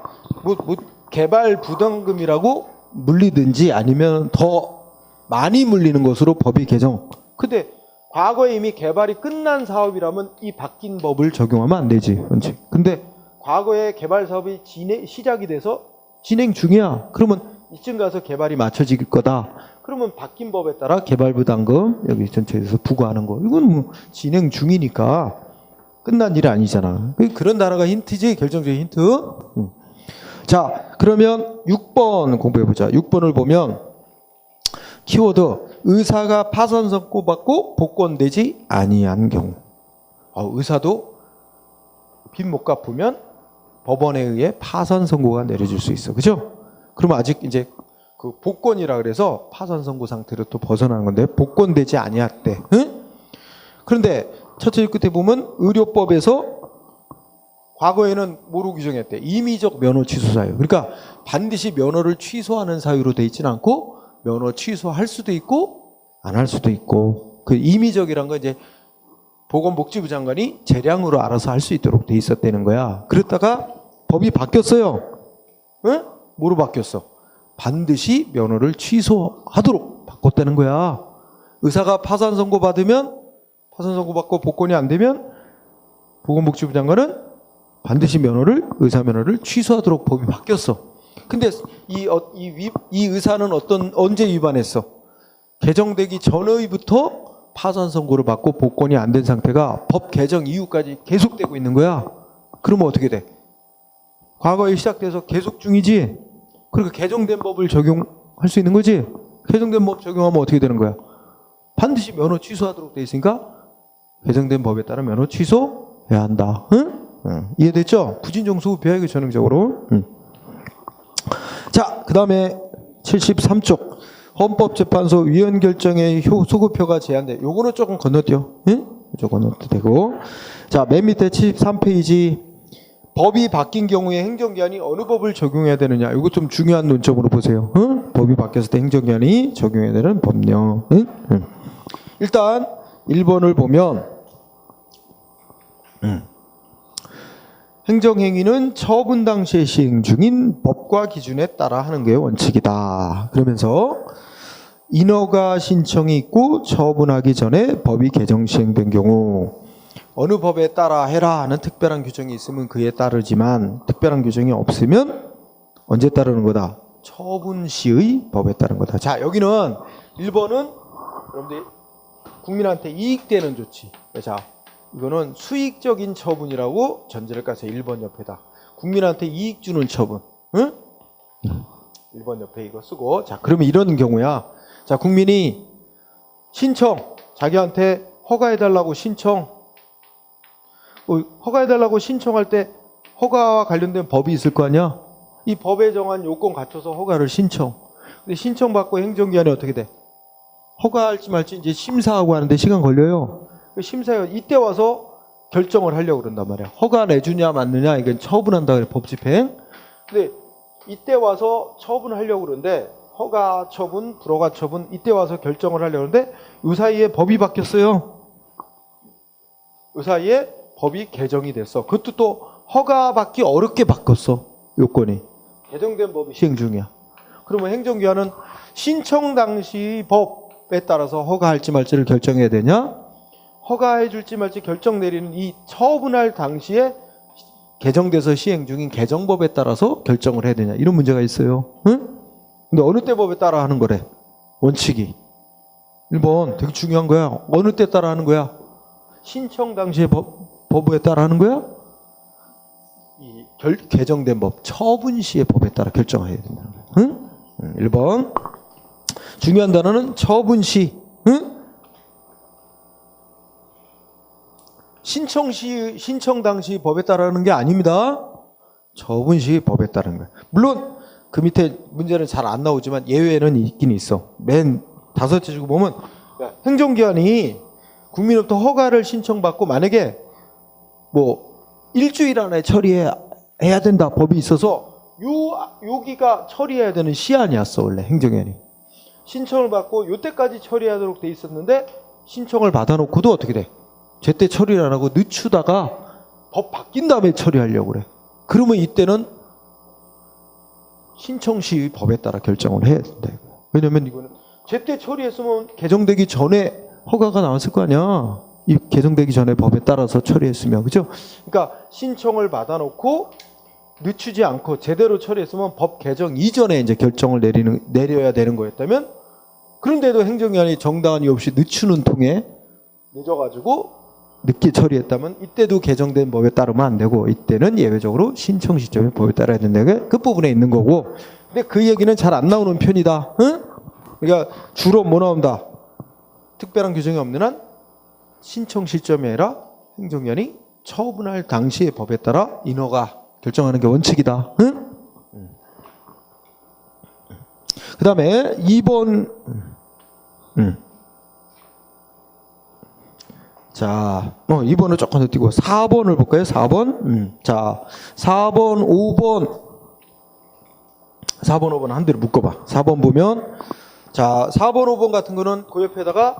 개발 부담금이라고 물리든지 아니면 더 많이 물리는 것으로 법이 개정. 근데 과거에 이미 개발이 끝난 사업이라면 이 바뀐 법을 적용하면 안 되지. 근데 과거에 개발 사업이 시작이 돼서 진행 중이야. 그러면 이쯤 가서 개발이 맞춰질 거다. 그러면 바뀐 법에 따라 개발 부담금 여기 전체에서 부과하는 거. 이건 뭐 진행 중이니까 끝난 일이 아니잖아. 그런 단어가 힌트지, 결정적인 힌트. 자, 그러면 6번 공부해보자. 6번을 보면 키워드 의사가 파산 선고받고 복권되지 아니한 경우. 의사도 빚 못 갚으면 법원에 의해 파산 선고가 내려질 수 있어. 그죠? 그러면 아직 이제 그 복권이라 그래서 파산 선고 상태로 또 벗어나는 건데 복권되지 아니했대. 응? 그런데 첫째 줄 끝에 보면 의료법에서 과거에는 뭐로 규정했대? 임의적 면허 취소 사유. 그러니까 반드시 면허를 취소하는 사유로 돼 있지는 않고 면허 취소할 수도 있고 안 할 수도 있고, 그 임의적이란 건 이제 보건복지부 장관이 재량으로 알아서 할 수 있도록 돼 있었다는 거야. 그랬다가 법이 바뀌었어요. 응? 뭐로 바뀌었어? 반드시 면허를 취소하도록 바꿨다는 거야. 의사가 파산 선고 받으면, 파산 선고 받고 복권이 안 되면 보건복지부 장관은 반드시 의사 면허를 취소하도록 법이 바뀌었어. 근데 이 의사는 언제 위반했어? 개정되기 전의부터 파산 선고를 받고 복권이 안 된 상태가 법 개정 이후까지 계속되고 있는 거야. 그러면 어떻게 돼? 과거에 시작돼서 계속 중이지. 그러니까 개정된 법을 적용할 수 있는 거지. 개정된 법 적용하면 어떻게 되는 거야? 반드시 면허 취소하도록 돼 있으니까 개정된 법에 따라 면허 취소해야 한다. 응? 이해됐죠? 부진정 소급표야 이거 전형적으로. 자, 그 다음에 73쪽 헌법재판소 위헌 결정의 소급표가 제한돼. 요거는 조금 건너뛰어. 응? 조금 건너뛰어도 되고. 자, 맨 밑에 73페이지 법이 바뀐 경우에 행정기한이 어느 법을 적용해야 되느냐. 이거 좀 중요한 논점으로 보세요. 응? 법이 바뀌었을 때 행정기한이 적용해야 되는 법령. 응? 일단 1번을 보면 행정행위는 처분 당시에 시행 중인 법과 기준에 따라 하는 게 원칙이다. 그러면서 인허가 신청이 있고 처분하기 전에 법이 개정 시행된 경우 어느 법에 따라 해라 하는 특별한 규정이 있으면 그에 따르지만 특별한 규정이 없으면 언제 따르는 거다? 처분 시의 법에 따른 거다. 자, 여기는 1번은 여러분들 국민한테 이익되는 조치. 자, 이거는 수익적인 처분이라고 전제를 까서 1번 옆에다. 국민한테 이익 주는 처분. 응? 1번 옆에 이거 쓰고. 자, 그러면 이런 경우야. 자, 국민이 신청, 자기한테 허가해달라고 신청. 허가해달라고 신청할 때 허가와 관련된 법이 있을 거 아니야? 이 법에 정한 요건 갖춰서 허가를 신청. 근데 신청받고 행정기한이 어떻게 돼? 허가할지 말지 이제 심사하고 하는데 시간 걸려요. 그 심사위원 이때 와서 결정을 하려고 그런단 말이야. 허가 내주냐 맞느냐 이건 처분한다 그래 법집행. 근데 이때 와서 처분하려고 그러는데 허가 처분, 불허가 처분 이때 와서 결정을 하려고 그러는데 이 사이에 법이 바뀌었어요. 이 사이에 법이 개정이 됐어. 그것도 또 허가받기 어렵게 바꿨어. 요건이. 개정된 법이 시행 중이야. 그러면 행정기관은 신청 당시 법에 따라서 허가할지 말지를 결정해야 되냐? 허가해 줄지 말지 결정 내리는 이 처분할 당시에 개정돼서 시행 중인 개정법에 따라서 결정을 해야 되냐? 이런 문제가 있어요. 응? 근데 어느 때 법에 따라 하는 거래? 원칙이. 1번 되게 중요한 거야. 어느 때 따라 하는 거야? 신청 당시의 법에 따라 하는 거야? 이 개정된 법, 처분 시의 법에 따라 결정해야 된다는 거야. 응? 1번. 중요한 단어는 처분 시. 응? 신청 당시 법에 따르는 게 아닙니다. 처분 시 법에 따르는 거예요. 물론 그 밑에 문제는 잘 안 나오지만 예외는 있긴 있어. 맨 5째 주고 보면 행정기관이 국민으로부터 허가를 신청받고 만약에 뭐 일주일 안에 처리해야 된다 법이 있어서 여기가 처리해야 되는 시한이었어 원래 행정기관이. 신청을 받고 요때까지 처리하도록 돼 있었는데 신청을 받아놓고도 어떻게 돼? 제때 처리를 안 하고 늦추다가 법 바뀐 다음에 처리하려고 그래. 그러면 이때는 신청 시 법에 따라 결정을 해야 된다. 왜냐면 이거는 제때 처리했으면 개정되기 전에 허가가 나왔을 거 아니야. 이 개정되기 전에 법에 따라서 처리했으면. 그죠? 그러니까 신청을 받아놓고 늦추지 않고 제대로 처리했으면 법 개정 이전에 이제 결정을 내려야 되는 거였다면 그런데도 행정기관이 정당한 이유 없이 늦추는 통에 늦어가지고 늦게 처리했다면 이때도 개정된 법에 따르면 안 되고 이때는 예외적으로 신청 시점에 법에 따라야 된다는 게 끝부분에 있는 거고 근데 그 얘기는 잘 안 나오는 편이다. 응? 그러니까 주로 뭐 나온다. 특별한 규정이 없는 한 신청 시점이 아니라 행정기관이 처분할 당시의 법에 따라 인허가 결정하는 게 원칙이다. 응? 그 다음에 2번 자, 2번을 조금 더 띄고 4번을 볼까요? 4번. 자, 4번, 5번. 4번, 5번 한 대로 묶어봐. 4번 보면 자, 4번, 5번 같은 거는 그 옆에다가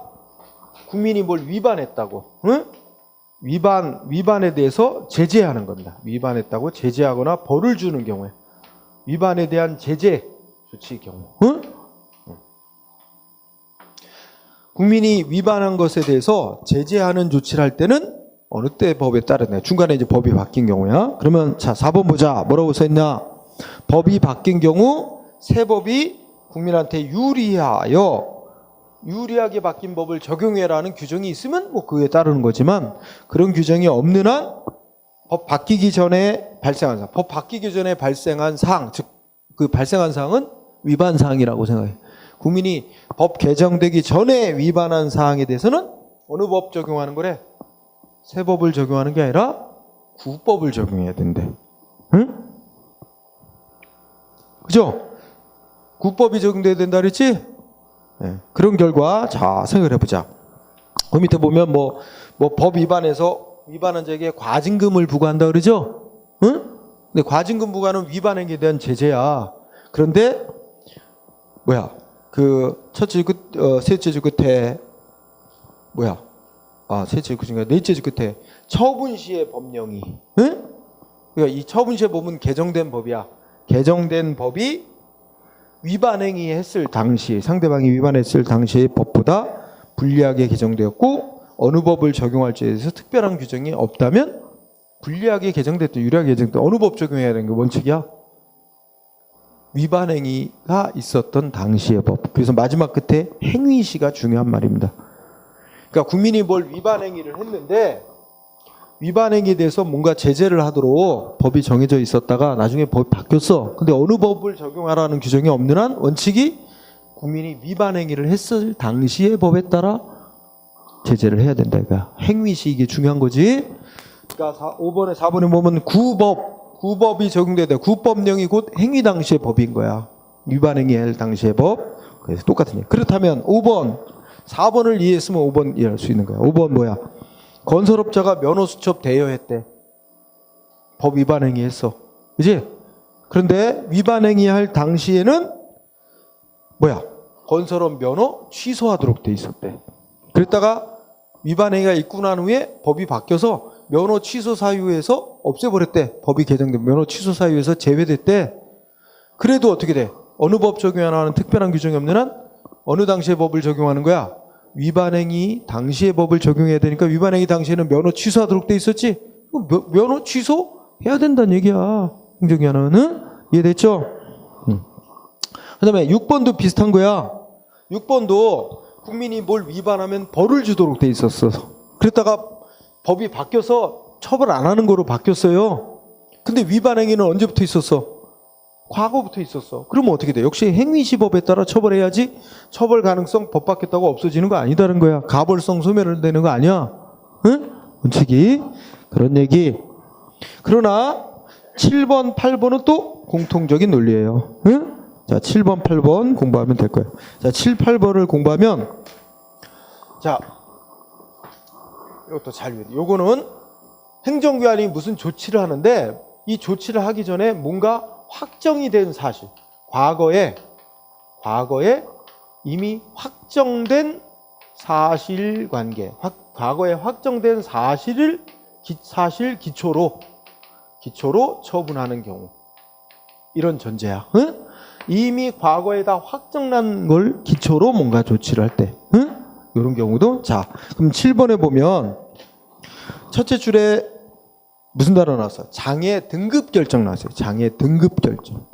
국민이 뭘 위반했다고. 응? 위반에 대해서 제재하는 겁니다. 위반했다고 제재하거나 벌을 주는 경우에 위반에 대한 제재 조치의 경우. 응? 국민이 위반한 것에 대해서 제재하는 조치를 할 때는 어느 때 법에 따르냐. 중간에 이제 법이 바뀐 경우야. 그러면 자 4번 보자. 뭐라고 써있냐. 법이 바뀐 경우 새 법이 국민한테 유리하게 바뀐 법을 적용해라는 규정이 있으면 뭐 그에 따르는 거지만 그런 규정이 없는 한 법 바뀌기 전에 발생한 사항. 법 바뀌기 전에 발생한 사항. 즉 그 발생한 사항은 위반 사항이라고 생각해. 국민이 법 개정되기 전에 위반한 사항에 대해서는 어느 법 적용하는 거래? 새 법을 적용하는 게 아니라 구법을 적용해야 된대. 응? 그죠? 구법이 적용돼야 된다 그랬지? 네. 그런 결과 자 생각을 해보자. 그 밑에 보면 뭐 법 위반한 자에게 과징금을 부과한다 그러죠? 응? 근데 과징금 부과는 위반 행위에 대한 제재야. 그런데 그 첫째 주 셋째 주 끝에 셋째 주 끝인가 넷째 주 끝에 처분 시의 법령이 응? 그러니까 이 처분 시의 법은 개정된 법이야. 개정된 법이 위반 행위했을 당시 상대방이 위반했을 당시의 법보다 불리하게 개정되었고 어느 법을 적용할지에 대해서 특별한 규정이 없다면 불리하게 개정됐든 유리하게 개정됐든 어느 법 적용해야 되는 게 원칙이야. 위반 행위가 있었던 당시의 법. 그래서 마지막 끝에 행위시가 중요한 말입니다. 그러니까 국민이 뭘 위반 행위를 했는데 위반 행위에 대해서 뭔가 제재를 하도록 법이 정해져 있었다가 나중에 법이 바뀌었어. 근데 어느 법을 적용하라는 규정이 없는 한 원칙이 국민이 위반 행위를 했을 당시의 법에 따라 제재를 해야 된다. 그러니까 행위시 이게 중요한 거지. 그러니까 5번에 4번에 보면 구법이 적용돼야 돼. 구법령이 곧 행위 당시의 법인 거야. 위반 행위할 당시의 법. 그래서 똑같은 얘기. 그렇다면 5번 4번을 이해했으면 5번 이해할 수 있는 거야. 5번 뭐야? 건설업자가 면허수첩 대여했대. 법 위반 행위했어. 그지? 그런데 위반 행위할 당시에는 뭐야? 건설업 면허 취소하도록 돼 있었대. 그랬다가 위반 행위가 있고 난 후에 법이 바뀌어서 면허 취소 사유에서 없애버렸대. 법이 개정된 면허 취소 사유에서 제외됐대. 그래도 어떻게 돼? 어느 법 적용하는 특별한 규정이 없는 한 어느 당시의 법을 적용하는 거야? 위반 행위 당시의 법을 적용해야 되니까 위반 행위 당시에는 면허 취소하도록 돼 있었지? 면허 취소해야 된다는 얘기야. 행정위 하나는 이해됐죠? 그 다음에 6번도 비슷한 거야. 6번도 국민이 뭘 위반하면 벌을 주도록 돼 있었어. 그랬다가 법이 바뀌어서 처벌 안 하는 거로 바뀌었어요. 근데 위반 행위는 언제부터 있었어? 과거부터 있었어. 그러면 어떻게 돼? 역시 행위시법에 따라 처벌해야지. 처벌 가능성 법 바뀌었다고 없어지는 거 아니다는 거야. 가벌성 소멸되는 거 아니야. 응? 원칙이 그런 얘기. 그러나 7번, 8번은 또 공통적인 논리예요. 응? 자, 7번, 8번 공부하면 될 거예요. 자, 7, 8번을 공부하면 자, 이것도 잘 이해돼. 요거는 행정기관이 무슨 조치를 하는데 이 조치를 하기 전에 뭔가 확정이 된 사실, 과거에 이미 확정된 사실관계, 과거에 확정된 사실 기초로 처분하는 경우, 이런 전제야. 응? 이미 과거에 다 확정난 걸 기초로 뭔가 조치를 할 때, 응? 이런 경우도. 자, 그럼 7번에 보면 첫째 줄에 무슨 단어 나왔어? 장애 등급 결정 나왔어요. 장애 등급 결정.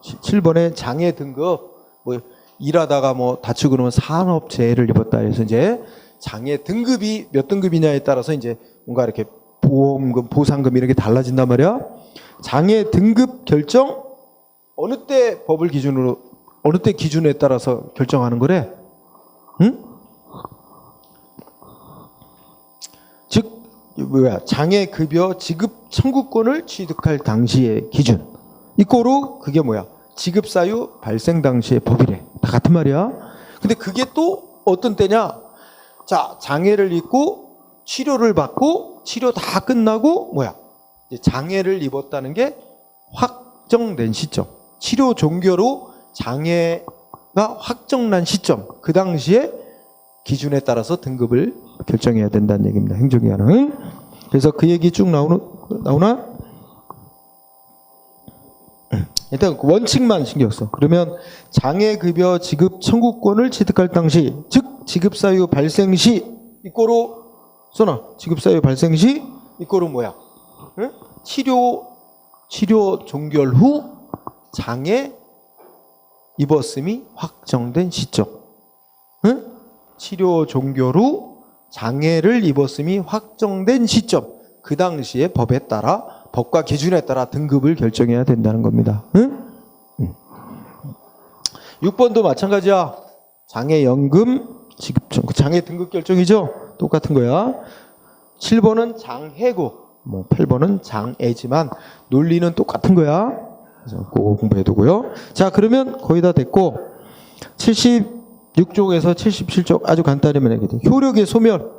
7번에 장애 등급, 뭐 일하다가 뭐 다치고 그러면 산업재해를 입었다 해서 이제 장애 등급이 몇 등급이냐에 따라서 이제 뭔가 이렇게 보험금, 보상금 이렇게 달라진단 말이야. 장애 등급 결정 어느 때 법을 기준으로, 어느 때 기준에 따라서 결정하는 거래? 응? 즉 뭐야? 장애급여 지급 청구권을 취득할 당시의 기준. 이꼬로 그게 뭐야? 지급사유 발생 당시의 법이래. 다 같은 말이야. 근데 그게 또 어떤 때냐? 자, 장애를 입고 치료를 받고 치료 다 끝나고 뭐야? 이제 장애를 입었다는 게 확정된 시점. 치료 종결로 장애가 확정난 시점. 그 당시에 기준에 따라서 등급을 결정해야 된다는 얘기입니다. 행정기관은. 그래서 그 얘기 쭉 나오나? 일단 원칙만 신경 써. 그러면 장애급여 지급 청구권을 취득할 당시, 즉 지급사유 발생 시 이꼬로 써놔. 지급사유 발생 시 이꼬로 뭐야? 응? 치료 종결 후 장애 입었음이 확정된 시점. 응? 치료 종결 후 장애를 입었음이 확정된 시점. 그 당시에 법에 따라, 법과 기준에 따라 등급을 결정해야 된다는 겁니다. 응? 6번도 마찬가지야. 장애연금 지급청, 장애 등급 결정이죠? 똑같은 거야. 7번은 장해고, 뭐 8번은 장애지만 논리는 똑같은 거야. 그래서 그거 공부해두고요. 자, 그러면 거의 다 됐고 76쪽에서 77쪽 아주 간단히 말해야 효력의 소멸.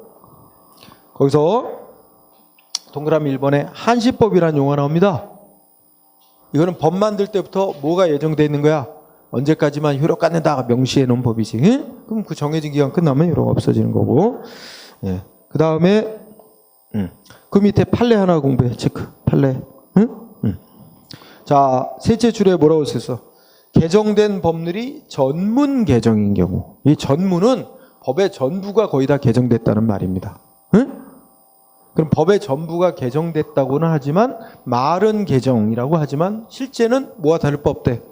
거기서 동그라미 1번에 한시법이라는 용어가 나옵니다. 이거는 법 만들 때부터 뭐가 예정되어 있는 거야? 언제까지만 효력 갖는다 명시해 놓은 법이지. 응? 그럼 그 정해진 기간 끝나면 효력 없어지는 거고. 예. 그 다음에 그 밑에 판례 하나 공부해. 체크. 판례. 응? 자, 셋째 줄에 뭐라고 썼어? 개정된 법률이 전문 개정인 경우. 이 전문은 법의 전부가 거의 다 개정됐다는 말입니다. 응? 그럼 법의 전부가 개정됐다고는 하지만 말은 개정이라고 하지만 실제는 뭐와 다를 바 없대?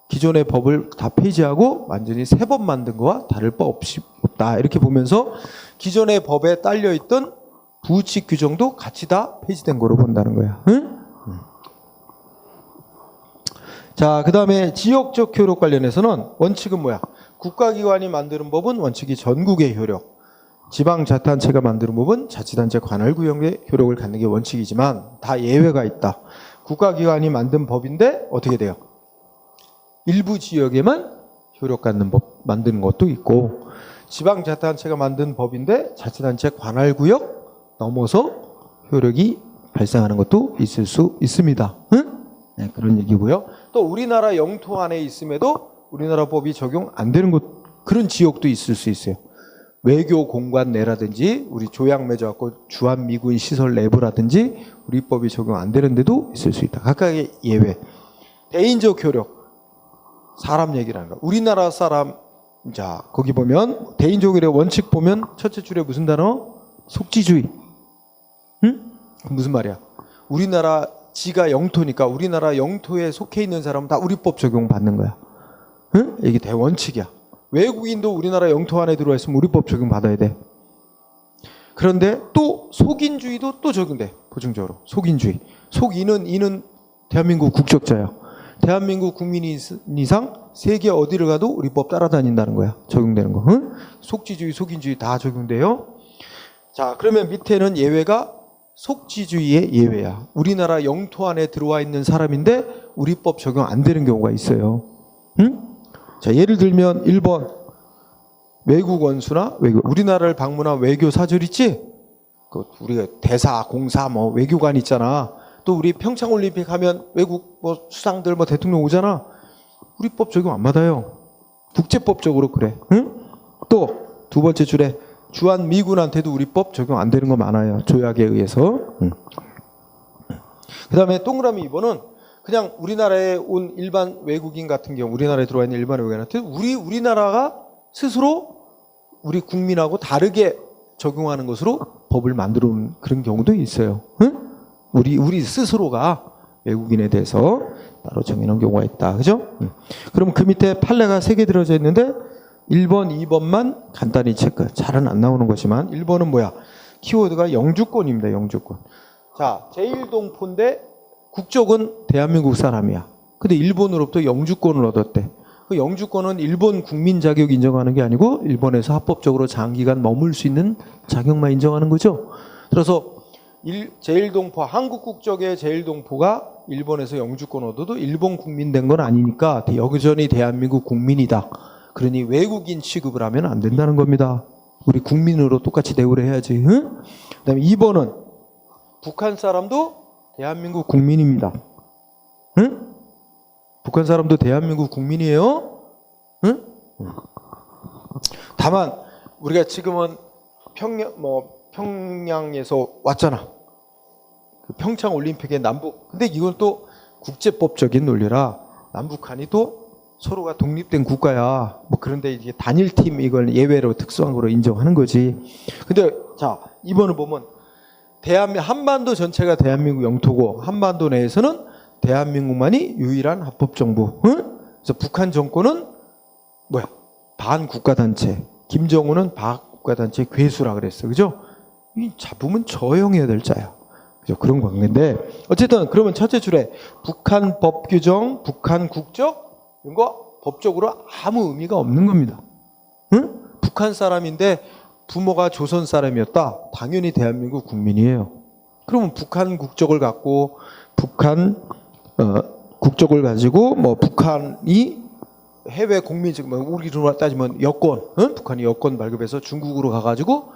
기존의 법을 다 폐지하고 완전히 새 법 만든 거와 다를 바 없다. 이렇게 보면서 기존의 법에 딸려있던 부칙 규정도 같이 다 폐지된 거로 본다는 거야. 응? 자, 그 다음에 지역적 효력 관련해서는 원칙은 뭐야? 국가기관이 만드는 법은 원칙이 전국의 효력, 지방자치단체가 만드는 법은 자치단체 관할구역의 효력을 갖는 게 원칙이지만 다 예외가 있다. 국가기관이 만든 법인데 어떻게 돼요? 일부 지역에만 효력 갖는 법 만드는 것도 있고, 지방자치단체가 만든 법인데 자치단체 관할구역 넘어서 효력이 발생하는 것도 있을 수 있습니다. 응? 네, 그런 얘기고요. 또 우리나라 영토 안에 있음에도 우리나라 법이 적용 안 되는 곳, 그런 지역도 있을 수 있어요. 외교 공간 내라든지 우리 조약 맺어갖고 주한미군 시설 내부라든지 우리 법이 적용 안 되는 데도 있을 수 있다. 각각의 예외. 대인적 효력. 사람 얘기라는 거. 우리나라 사람, 자, 거기 보면 대인적 효력 원칙 보면 첫째 줄에 무슨 단어? 속지주의. 응? 무슨 말이야? 우리나라 지가 영토니까 우리나라 영토에 속해 있는 사람은 다 우리 법 적용받는 거야. 응? 이게 대원칙이야. 외국인도 우리나라 영토 안에 들어와 있으면 우리 법 적용받아야 돼. 그런데 또 속인주의도 또 적용돼. 보충적으로. 속인주의. 이는 대한민국 국적자야. 대한민국 국민인 이상 세계 어디를 가도 우리 법 따라다닌다는 거야. 적용되는 거. 응? 속지주의, 속인주의 다 적용돼요. 자, 그러면 밑에는 예외가 속지주의의 예외야. 우리나라 영토 안에 들어와 있는 사람인데 우리 법 적용 안 되는 경우가 있어요. 응? 자, 예를 들면 1번 외국 원수나 우리나라를 방문한 외교 사절 있지? 우리가 대사, 공사, 뭐 외교관 있잖아. 또 우리 평창 올림픽 하면 외국 뭐 수상들 뭐 대통령 오잖아. 우리 법 적용 안 받아요. 국제법적으로 그래. 응? 또 두 번째 줄에 주한 미군한테도 우리 법 적용 안 되는 거 많아요. 조약에 의해서. 그다음에 동그라미 2번은 그냥 우리나라에 온 일반 외국인 같은 경우, 우리나라에 들어와 있는 일반 외국인한테 우리나라가 스스로 우리 국민하고 다르게 적용하는 것으로 법을 만들어 놓은 그런 경우도 있어요. 응? 우리 스스로가 외국인에 대해서 따로 정해놓은 경우가 있다. 그죠? 그럼 그 밑에 판례가 3개 들어져 있는데 1번, 2번만 간단히 체크. 잘은 안 나오는 것이지만 1번은 뭐야? 키워드가 영주권입니다. 영주권. 자, 제1동포인데 국적은 대한민국 사람이야. 근데 일본으로부터 영주권을 얻었대. 그 영주권은 일본 국민 자격 인정하는 게 아니고 일본에서 합법적으로 장기간 머물 수 있는 자격만 인정하는 거죠. 그래서 제1동포, 한국 국적의 제1동포가 일본에서 영주권 얻어도 일본 국민 된 건 아니니까 여전히 대한민국 국민이다. 그러니 외국인 취급을 하면 안 된다는 겁니다. 우리 국민으로 똑같이 대우를 해야지. 응? 그다음에 2번은 북한 사람도 대한민국 국민입니다. 응? 북한 사람도 대한민국 국민이에요. 응? 다만 우리가 지금은 평양에서 왔잖아. 그 평창 올림픽의 남북. 근데 이건 또 국제법적인 논리라 남북한이 또 서로가 독립된 국가야. 뭐 그런데 이게 단일팀 이걸 예외로 특수한 거로 인정하는 거지. 근데 자, 이번을 보면 한반도 전체가 대한민국 영토고 한반도 내에서는 대한민국만이 유일한 합법정부. 응? 그래서 북한 정권은 뭐야? 반국가단체. 김정은은 반국가단체 괴수라 그랬어. 그죠? 이 잡으면 저형해야 될 자야. 그죠? 그런 관계인데 어쨌든 그러면 첫째 줄에 북한 법 규정, 북한 국적 이런 거 법적으로 아무 의미가 없는 겁니다. 응? 북한 사람인데 부모가 조선 사람이었다. 당연히 대한민국 국민이에요. 그러면 북한 국적을 갖고 북한 국적을 가지고 뭐 북한이 해외 국민증, 우리로 따지면 여권, 응? 북한이 여권 발급해서 중국으로 가가지고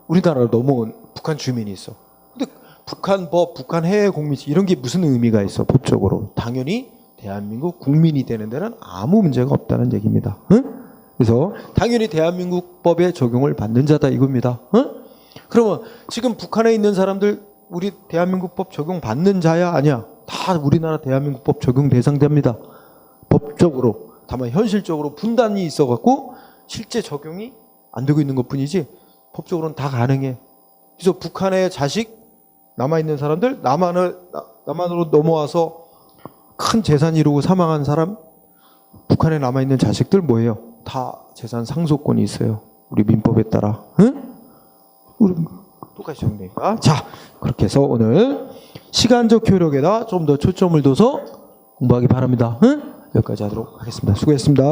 우리나라로 넘어온 북한 주민이 있어. 근데 북한 법, 북한 해외 국민증 이런 게 무슨 의미가 있어? 법적으로 당연히 대한민국 국민이 되는 데는 아무 문제가 없다는 얘기입니다. 응? 그래서 당연히 대한민국 법에 적용을 받는 자다 이겁니다. 응? 그러면 지금 북한에 있는 사람들 우리 대한민국 법 적용 받는 자야 아니야? 다 우리나라 대한민국 법 적용 대상자입니다. 법적으로. 다만 현실적으로 분단이 있어갖고 실제 적용이 안 되고 있는 것뿐이지 법적으로는 다 가능해. 그래서 북한의 자식 남아있는 사람들 남한으로 넘어와서 큰 재산 이루고 사망한 사람 북한에 남아있는 자식들 뭐예요? 다 재산 상속권이 있어요. 우리 민법에 따라. 응? 우리 똑같이 적용되니까. 자, 그렇게 해서 오늘 시간적 효력에다 좀 더 초점을 둬서 공부하기 바랍니다. 응? 여기까지 하도록 하겠습니다. 수고했습니다.